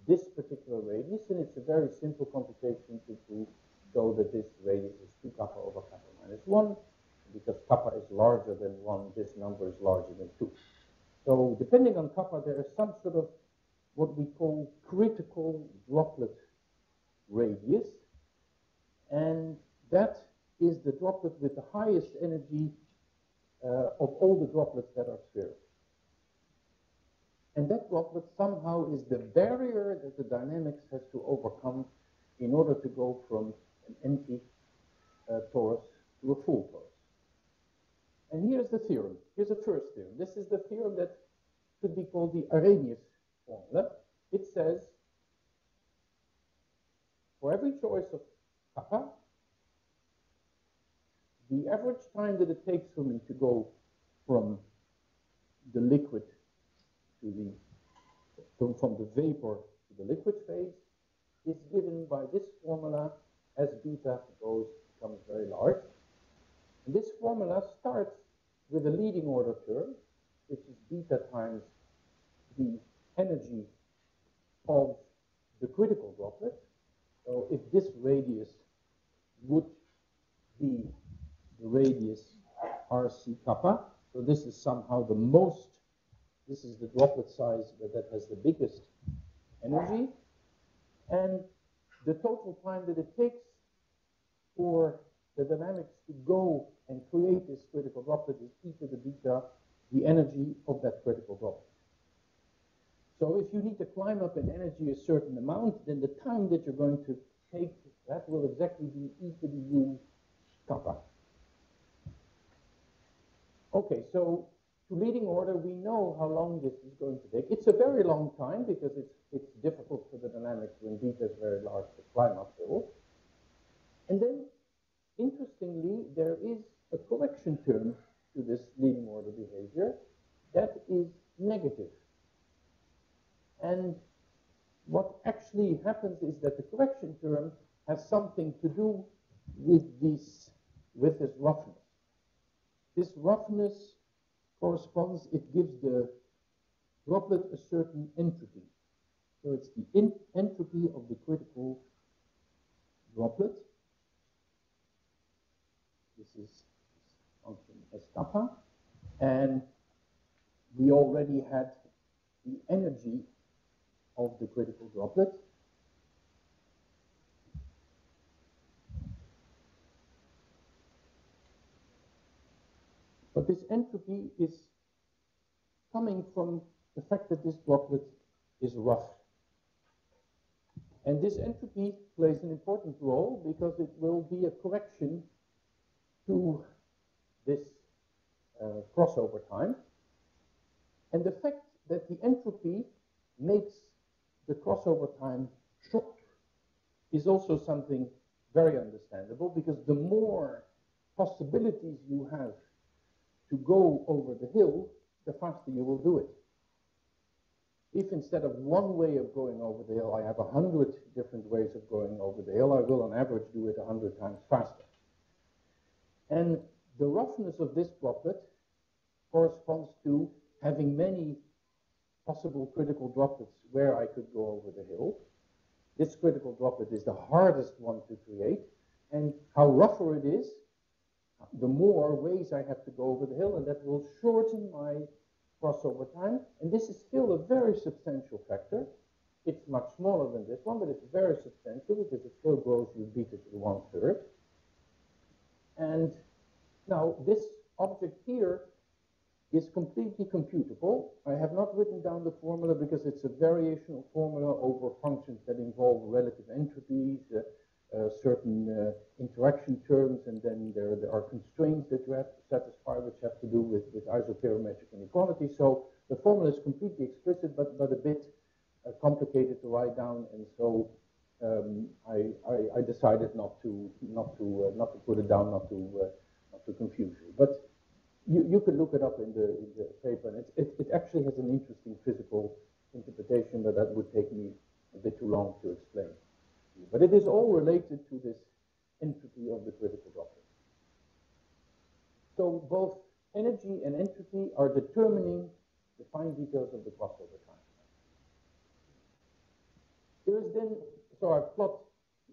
this particular radius, and it's a very simple computation to show that this radius is 2 kappa over kappa minus 1. Because kappa is larger than 1, this number is larger than 2. So depending on kappa, there is some sort of what we call critical droplet radius, and that is the droplet with the highest energy of all the droplets that are spherical. And that droplet somehow is the barrier that the dynamics has to overcome in order to go from an empty torus to a full torus. And here's the theorem. Here's the first theorem. This is the theorem that could be called the Arrhenius formula. It says, for every choice of kappa, the average time that it takes for me to go from the liquid to from the vapor to the liquid phase is given by this formula as beta becomes very large. And this formula starts with a leading order term, which is beta times the energy of the critical droplet. So if this radius would be the radius RC kappa, so this is somehow the most, this is the droplet size that has the biggest energy, and the total time that it takes for the dynamics to go and create this critical droplet is e to the beta, the energy of that critical droplet. So if you need to climb up in energy a certain amount, then the time that you're going to take, that will exactly be e to the u kappa. Okay, so to leading order, we know how long this is going to take. It's a very long time because it's difficult for the dynamics when beta is very large to climb uphill. And then, interestingly, there is a correction term to this leading order behavior that is negative. And what actually happens is that the correction term has something to do with this roughness. This roughness corresponds, it gives the droplet a certain entropy. So it's the entropy of the critical droplet. This is function S kappa. And we already had the energy of the critical droplet. But this entropy is coming from the fact that this droplet is rough. And this entropy plays an important role because it will be a correction to this crossover time. And the fact that the entropy makes the crossover time short is also something very understandable, because the more possibilities you have to go over the hill, the faster you will do it. If instead of one way of going over the hill, I have 100 different ways of going over the hill, I will on average do it 100 times faster. And the roughness of this droplet corresponds to having many possible critical droplets where I could go over the hill. This critical droplet is the hardest one to create, and how rougher it is, the more ways I have to go over the hill, and that will shorten my crossover time. And this is still a very substantial factor. It's much smaller than this one, but it's very substantial because it still grows your beta to 1/3. And now this object here is completely computable. I have not written down the formula because it's a variational formula over functions that involve relative entropies, certain interaction terms, and then there are constraints that you have to satisfy, which have to do with isoperimetric inequality. So the formula is completely explicit, but a bit complicated to write down, and so I decided not to put it down, not to confuse you. But you could look it up in the paper, and it actually has an interesting physical interpretation, but that would take me a bit too long to explain. But it is all related to this entropy of the critical droplet. So both energy and entropy are determining the fine details of the crossover time. There is then, so I plot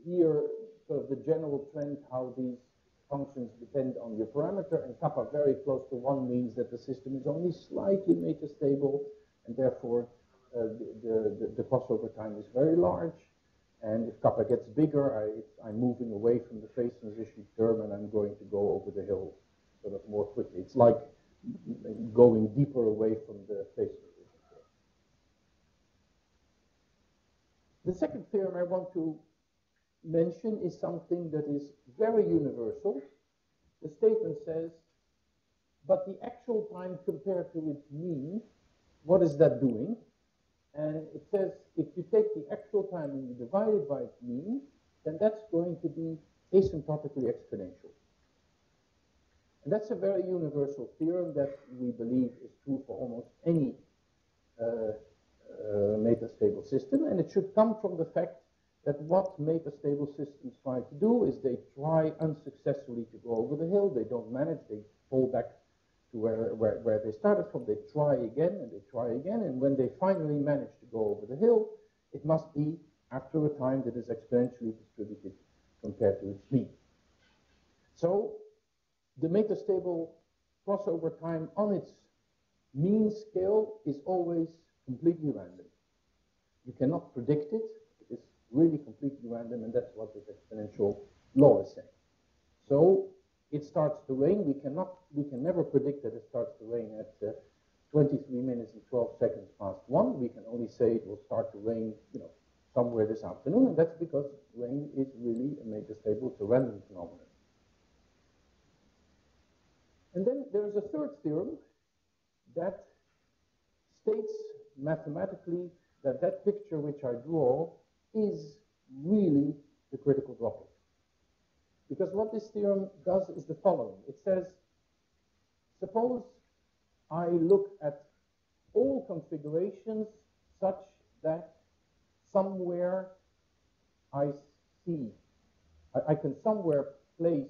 here sort of the general trend, how these functions depend on your parameter, and kappa very close to 1 means that the system is only slightly metastable, and therefore the crossover time is very large. And if kappa gets bigger, I'm moving away from the phase transition term, and I'm going to go over the hill sort of more quickly. It's like going deeper away from the phase transition term. The second theorem I want to mention is something that is very universal. The statement says, but the actual time compared to its mean, what is that doing? And it says, if you take the actual time and you divide it by its mean, then that's going to be asymptotically exponential. And that's a very universal theorem that we believe is true for almost any metastable system. And it should come from the fact that what metastable systems try to do is they try unsuccessfully to go over the hill. They don't manage. They fall back to where they started from. They try again, and they try again, and when they finally manage to go over the hill, it must be after a time that is exponentially distributed compared to its mean. So the metastable crossover time on its mean scale is always completely random. You cannot predict it. It is really completely random, and that's what this exponential law is saying. So it starts to rain. We can never predict that it starts to rain at 23 minutes and 12 seconds past 1. We can only say it will start to rain, somewhere this afternoon, and that's because rain is really a metastable. It's a random phenomenon. And then there is a third theorem that states mathematically that that picture which I draw is really the critical droplet. Because what this theorem does is the following. It says, suppose I look at all configurations such that somewhere I can somewhere place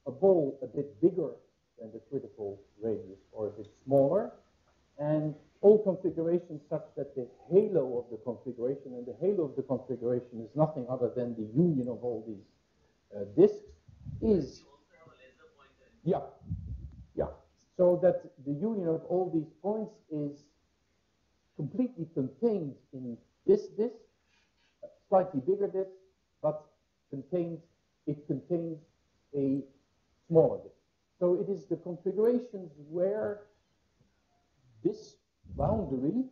a ball a bit bigger than the critical radius or a bit smaller, and all configurations such that the halo of the configuration, and the halo of the configuration is nothing other than the union of all these disks, is, yeah, so that the union of all these points is completely contained in this disk, slightly bigger disk, but it contains a smaller disk. So it is the configurations where this boundary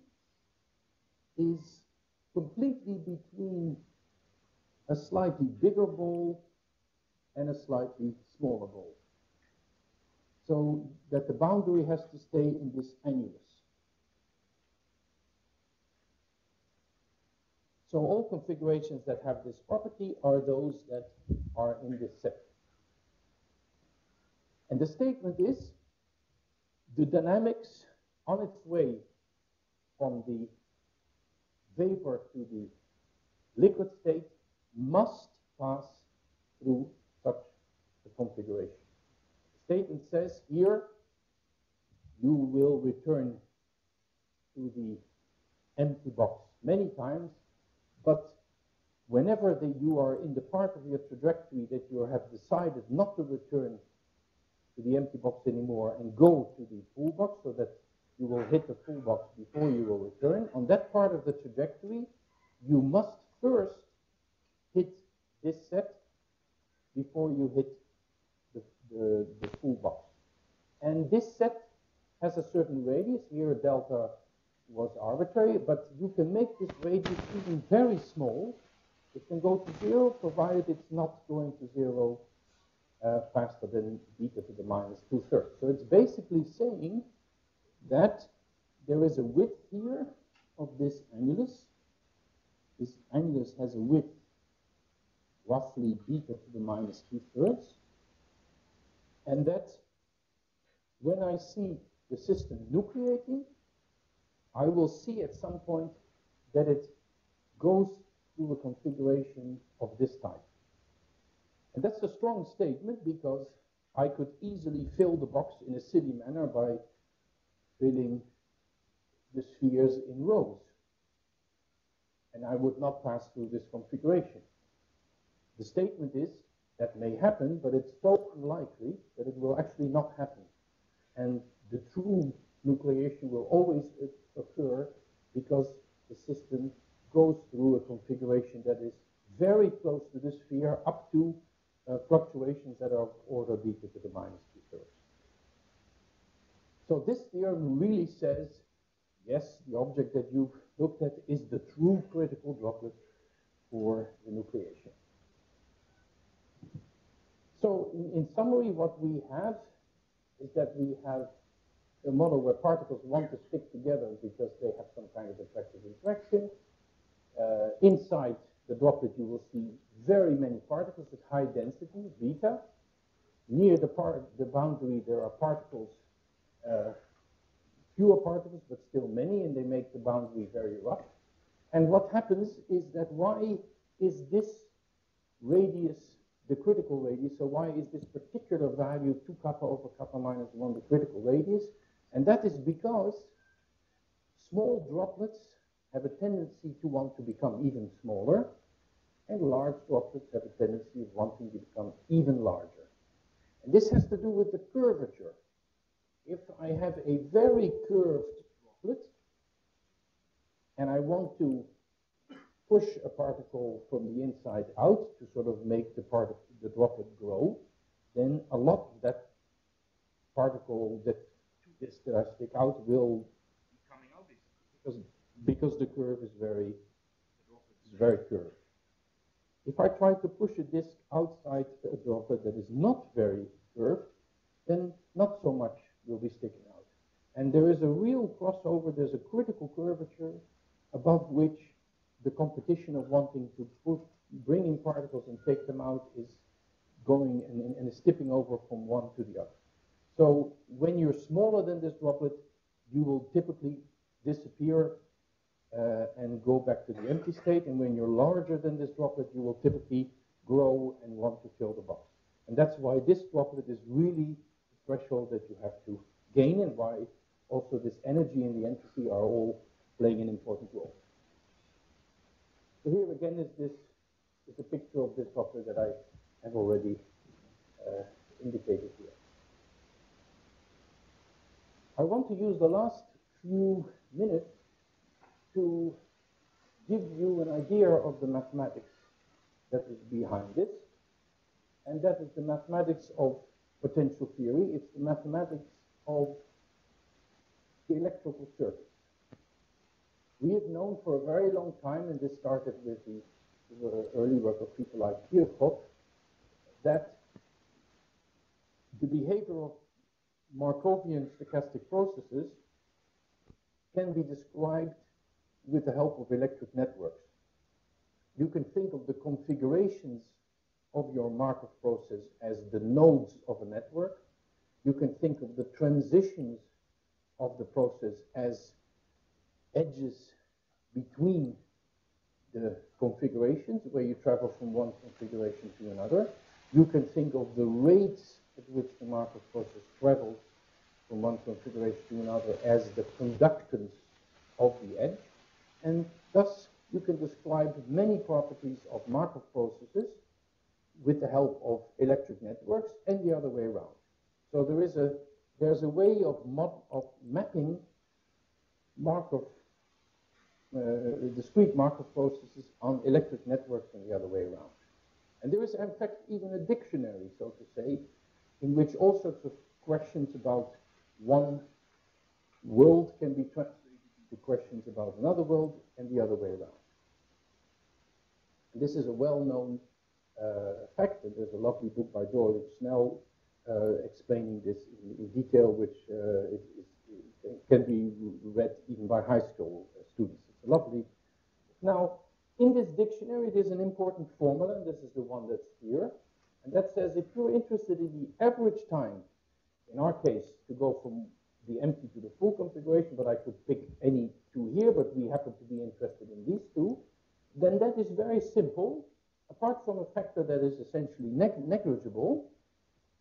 is completely between a slightly bigger ball and a slightly smaller ball. So that the boundary has to stay in this annulus. So all configurations that have this property are those that are in this set. And the statement is, the dynamics on its way from the vapor to the liquid state must pass through such a configuration. statement says here, you will return to the empty box many times, but whenever you are in the part of your trajectory that you have decided not to return to the empty box anymore and go to the full box so that you will hit the full box before you will return, on that part of the trajectory, you must first hit this set before you hit the full box. And this set has a certain radius. Here delta was arbitrary, but you can make this radius even very small. It can go to 0, provided it's not going to 0 faster than beta to the minus 2/3. So it's basically saying that there is a width here of this annulus. This annulus has a width roughly beta to the minus 2/3. And that when I see the system nucleating, I will see at some point that it goes through a configuration of this type. And that's a strong statement because I could easily fill the box in a silly manner by filling the spheres in rows. And I would not pass through this configuration. The statement is that may happen, but it's so unlikely that it will actually not happen. And the true nucleation will always occur because the system goes through a configuration that is very close to the sphere up to fluctuations that are of order beta to the minus 2/3. So this theorem really says, yes, the object that you've looked at is the true critical droplet for the nucleation. So in summary, what we have is that we have a model where particles want to stick together because they have some kind of attractive interaction. Inside the droplet, you will see very many particles at high density, beta. Near the boundary, there are particles, fewer particles, but still many, and they make the boundary very rough. And what happens is that why is this radius the critical radius? So why is this particular value 2 kappa over kappa minus 1 the critical radius? And that is because small droplets have a tendency to want to become even smaller, and large droplets have a tendency of wanting to become even larger. And this has to do with the curvature. If I have a very curved droplet, and I want to push a particle from the inside out to sort of make the droplet grow, then a lot of that particle that I stick out will be coming out because the curve is very curved. If I try to push a disk outside a droplet that is not very curved, then not so much will be sticking out. And there is a real crossover, there's a critical curvature above which the competition of wanting to bring in particles and take them out is going and is tipping over from one to the other. So when you're smaller than this droplet, you will typically disappear and go back to the empty state. And when you're larger than this droplet, you will typically grow and want to fill the box. And that's why this droplet is really the threshold that you have to gain, and why also this energy and the entropy are all playing an important role. So here again is a picture of this droplet that I have already indicated here. I want to use the last few minutes to give you an idea of the mathematics that is behind this. And that is the mathematics of potential theory. It's the mathematics of the electrical circuits. We have known for a very long time, and this started with the early work of people like Kirchhoff, that the behavior of Markovian stochastic processes can be described with the help of electric networks. You can think of the configurations of your Markov process as the nodes of a network. You can think of the transitions of the process as edges between the configurations where you travel from one configuration to another. You can think of the rates at which the Markov process travels from one configuration to another as the conductance of the edge. And thus, you can describe many properties of Markov processes with the help of electric networks and the other way around. So there's a way of mapping Markov, discrete Markov processes on electric networks and the other way around. And there is, in fact, even a dictionary, so to say, in which all sorts of questions about one world can be translated into questions about another world and the other way around. And this is a well-known fact, and there's a lovely book by Doris Snell explaining this in detail, which can be read even by high school students. It's lovely. Now, in this dictionary, there's an important formula, and this is the one that's here, and that says if you're interested in the average time, in our case, to go from the empty to the full configuration, but I could pick any two here, but we happen to be interested in these two, then that is very simple. Apart from a factor that is essentially negligible,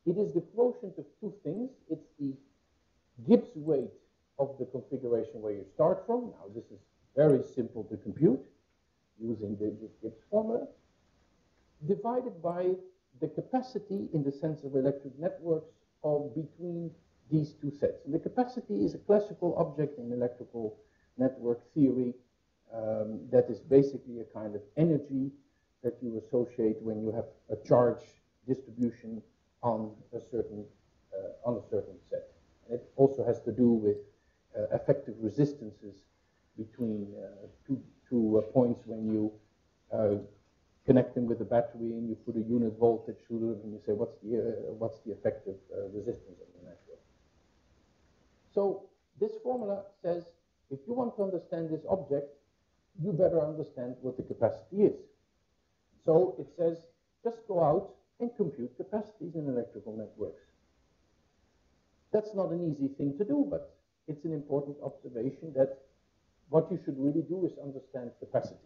it is the quotient of two things. It's the Gibbs weight of the configuration where you start from. Now, this is very simple to compute using this Gibbs formula, divided by the capacity in the sense of electric networks of between these two sets. And the capacity is a classical object in electrical network theory that is basically a kind of energy that you associate when you have a charge distribution on a certain set. And it also has to do with effective resistances between two points when you connect them with a battery and you put a unit voltage through them and you say what's the effective resistance of the network. So this formula says if you want to understand this object, you better understand what the capacity is. So it says just go out and compute capacities in electrical networks. That's not an easy thing to do, but it's an important observation that what you should really do is understand capacities.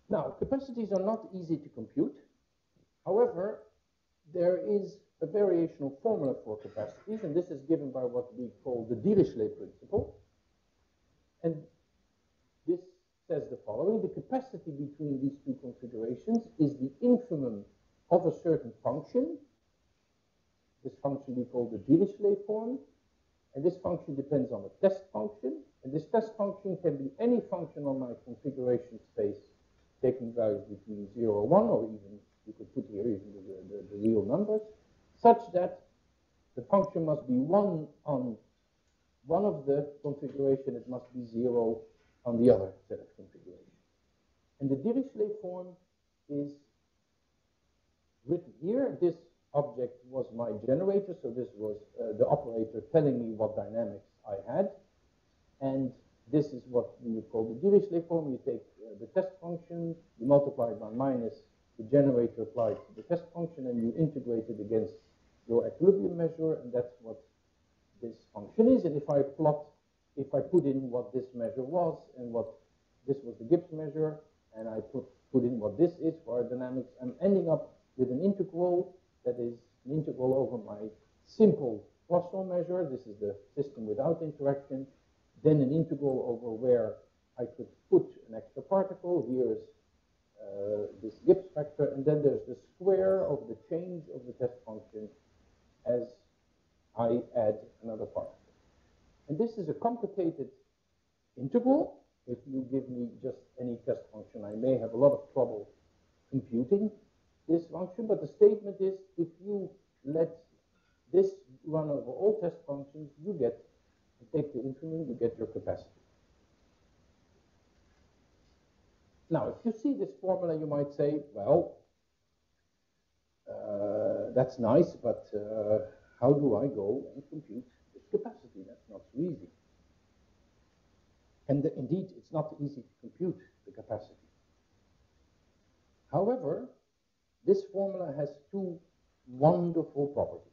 Now, capacities are not easy to compute. However, there is a variational formula for capacities, and this is given by what we call the Dirichlet principle. And this says the following: the capacity between these two configurations is the infimum of a certain function. This function we call the Dirichlet form, and this function depends on a test function, and this test function can be any function on my configuration space taking values between 0 and 1, or even, you could put here even the real numbers, such that the function must be 1 on one of the configuration, it must be 0 on the other set of configuration. And the Dirichlet form is written here. This object was my generator, so this was the operator telling me what dynamics I had. And this is what we would call the Dirichlet form. You take the test function, you multiply it by minus the generator applied to the test function, and you integrate it against your equilibrium measure, and that's what this function is. And if I put in what this measure was and what this was the Gibbs measure, and I put in what this is for aerodynamics, I'm ending up with an integral that is an integral over my simple Poisson measure. This is the system without interaction. Then an integral over where I could put an extra particle. Here's this Gibbs factor, and then there's the square of the change of the test function as I add another particle. And this is a complicated integral. If you give me just any test function, I may have a lot of trouble computing this function, but the statement is if you let this run over all test functions, you take the infimum, you get your capacity. Now, if you see this formula, you might say, well, that's nice, but how do I go and compute this capacity? That's not so easy. And indeed, it's not easy to compute the capacity. However, this formula has two wonderful properties.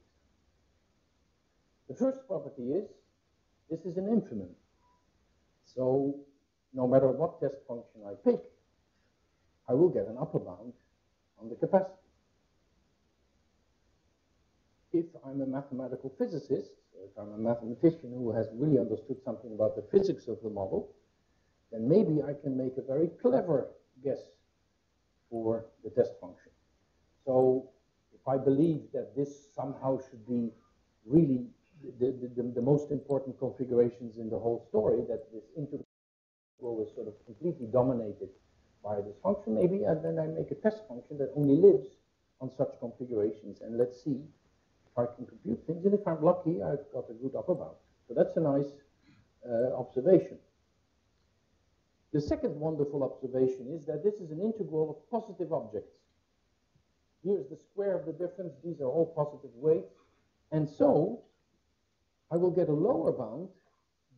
The first property is, this is an infimum. So, no matter what test function I pick, I will get an upper bound on the capacity. if I'm a mathematical physicist, if I'm a mathematician who has really understood something about the physics of the model, then maybe I can make a very clever guess for the test function. So if I believe that this somehow should be really the most important configurations in the whole story, that this integral is sort of completely dominated by this function, maybe then I make a test function that only lives on such configurations, and let's see if I can compute things, and if I'm lucky, I've got a good upper bound. So that's a nice observation. The second wonderful observation is that this is an integral of positive objects. Here's the square of the difference. These are all positive weights. And so I will get a lower bound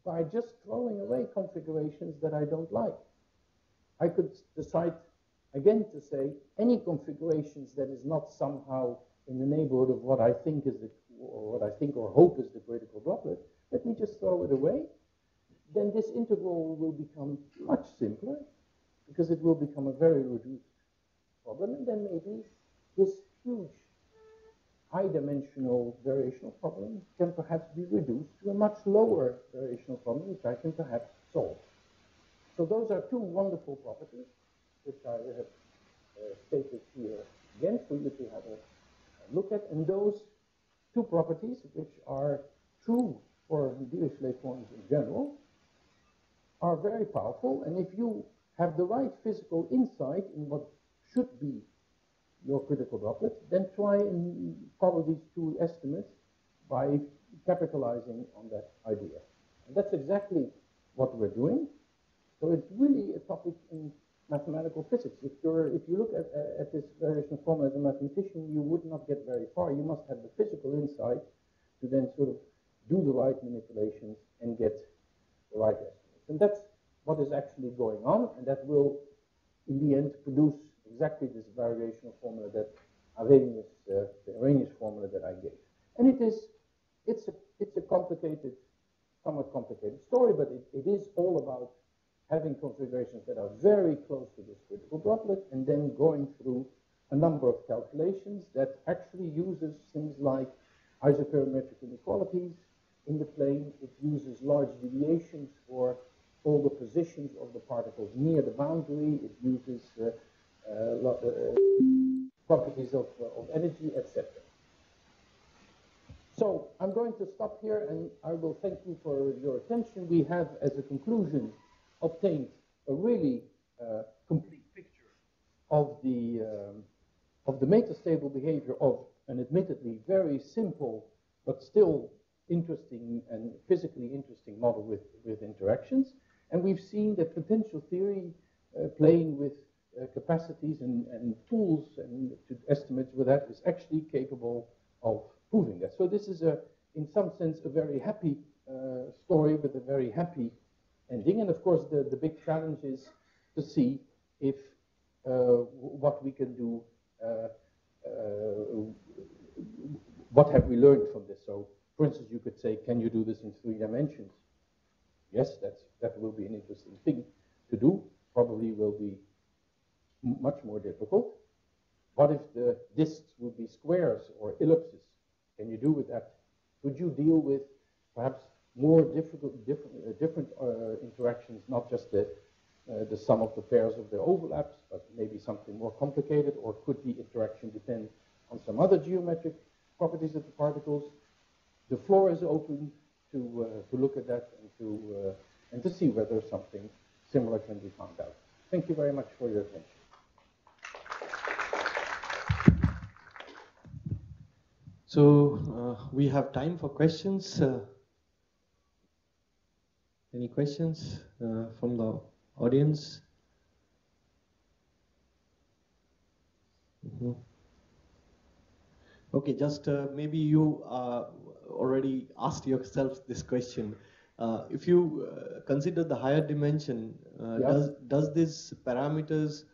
by just throwing away configurations that I don't like. I could decide, again, to say any configurations that is not somehow in the neighborhood of what I think is or what I think or hope is the critical droplet, let me just throw it away. Then this integral will become much simpler because it will become a very reduced problem, and then maybe this huge high-dimensional variational problem can perhaps be reduced to a much lower variational problem, which I can perhaps solve. So those are two wonderful properties, which I have stated here again for you to have a look at, and those two properties, which are true for Dirichlet forms in general, are very powerful, and if you have the right physical insight in what should be your critical droplet, then try and follow these two estimates by capitalizing on that idea. And that's exactly what we're doing. So it's really a topic in mathematical physics. If you look at this variational formula as a mathematician, you would not get very far. You must have the physical insight to then sort of do the right manipulations and get the right estimates. And that's what is actually going on, and that will, in the end, produce exactly this variational formula that Arrhenius, the Arrhenius formula that I gave. And it's a complicated, somewhat complicated story, but it is all about having configurations that are very close to this critical droplet, and then going through a number of calculations that actually uses things like isoperimetric inequalities in the plane. It uses large deviations for all the positions of the particles near the boundary. It uses properties of energy, etc. So I'm going to stop here, and I will thank you for your attention. We have, as a conclusion, obtained a really complete picture of the metastable behavior of an admittedly very simple but still interesting and physically interesting model with interactions. And we've seen that potential theory playing with capacities and tools and to estimates with that is actually capable of proving that. So this is, in some sense, a very happy story with a very happy ending. And of course, the big challenge is to see if what we can do, what have we learned from this. So, for instance, you could say, can you do this in 3 dimensions? Yes, that will be an interesting thing to do. Probably will be much more difficult. What if the disks would be squares or ellipses? Can you do with that? Could you deal with perhaps more different interactions, not just the sum of the pairs of their overlaps, but maybe something more complicated? Or could the interaction depend on some other geometric properties of the particles? The floor is open to look at that and to see whether something similar can be found out. Thank you very much for your attention. So we have time for questions. Any questions from the audience? Mm-hmm. Okay, just maybe you already asked yourself this question. If you consider the higher dimension, does these parameters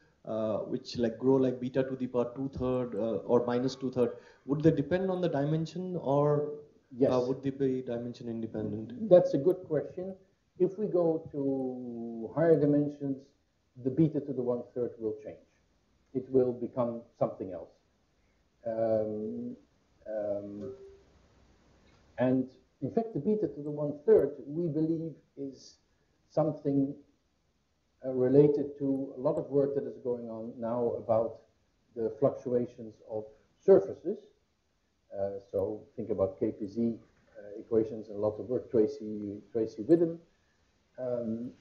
which like grow like beta to the power 2/3 or minus 2/3, would they depend on the dimension, or would they be dimension independent? That's a good question. If we go to higher dimensions, the beta to the 1/3 will change. It will become something else. And in fact, the beta to the 1/3, we believe, is something related to a lot of work that is going on now about the fluctuations of surfaces. So think about KPZ equations and a lot of work, Tracy Widden.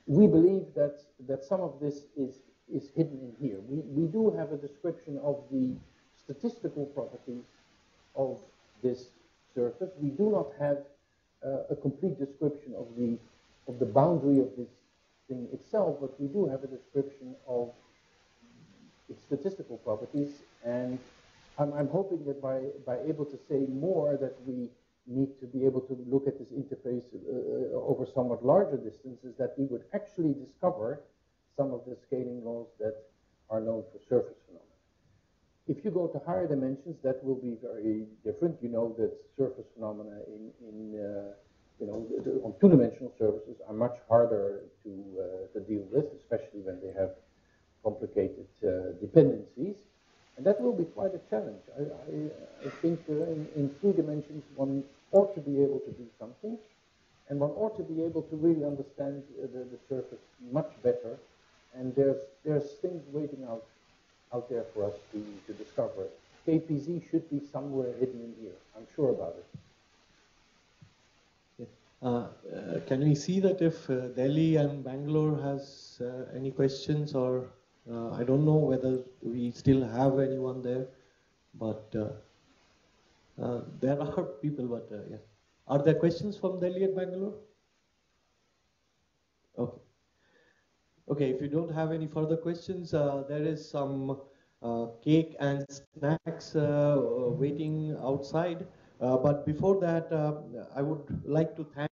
We believe that some of this is hidden in here. We do have a description of the statistical properties of this surface. We do not have a complete description of the boundary of this thing itself, but we do have a description of its statistical properties, and I'm hoping that by able to say more that we need to be able to look at this interface over somewhat larger distances, that we would actually discover some of the scaling laws that are known for surface phenomena. If you go to higher dimensions, that will be very different. You know that surface phenomena on two-dimensional surfaces are much harder to deal with, especially when they have complicated dependencies. And that will be quite a challenge. I think in 3 dimensions, one ought to be able to do something, and one ought to be able to really understand the surface much better. And there's things waiting out there for us to discover. KPZ should be somewhere hidden in here. I'm sure about it. Can we see that if Delhi and Bangalore has any questions, or I don't know whether we still have anyone there, but there are people, but yeah. Are there questions from Delhi and Bangalore? Okay. Okay, if you don't have any further questions, there is some cake and snacks waiting outside. But before that, I would like to thank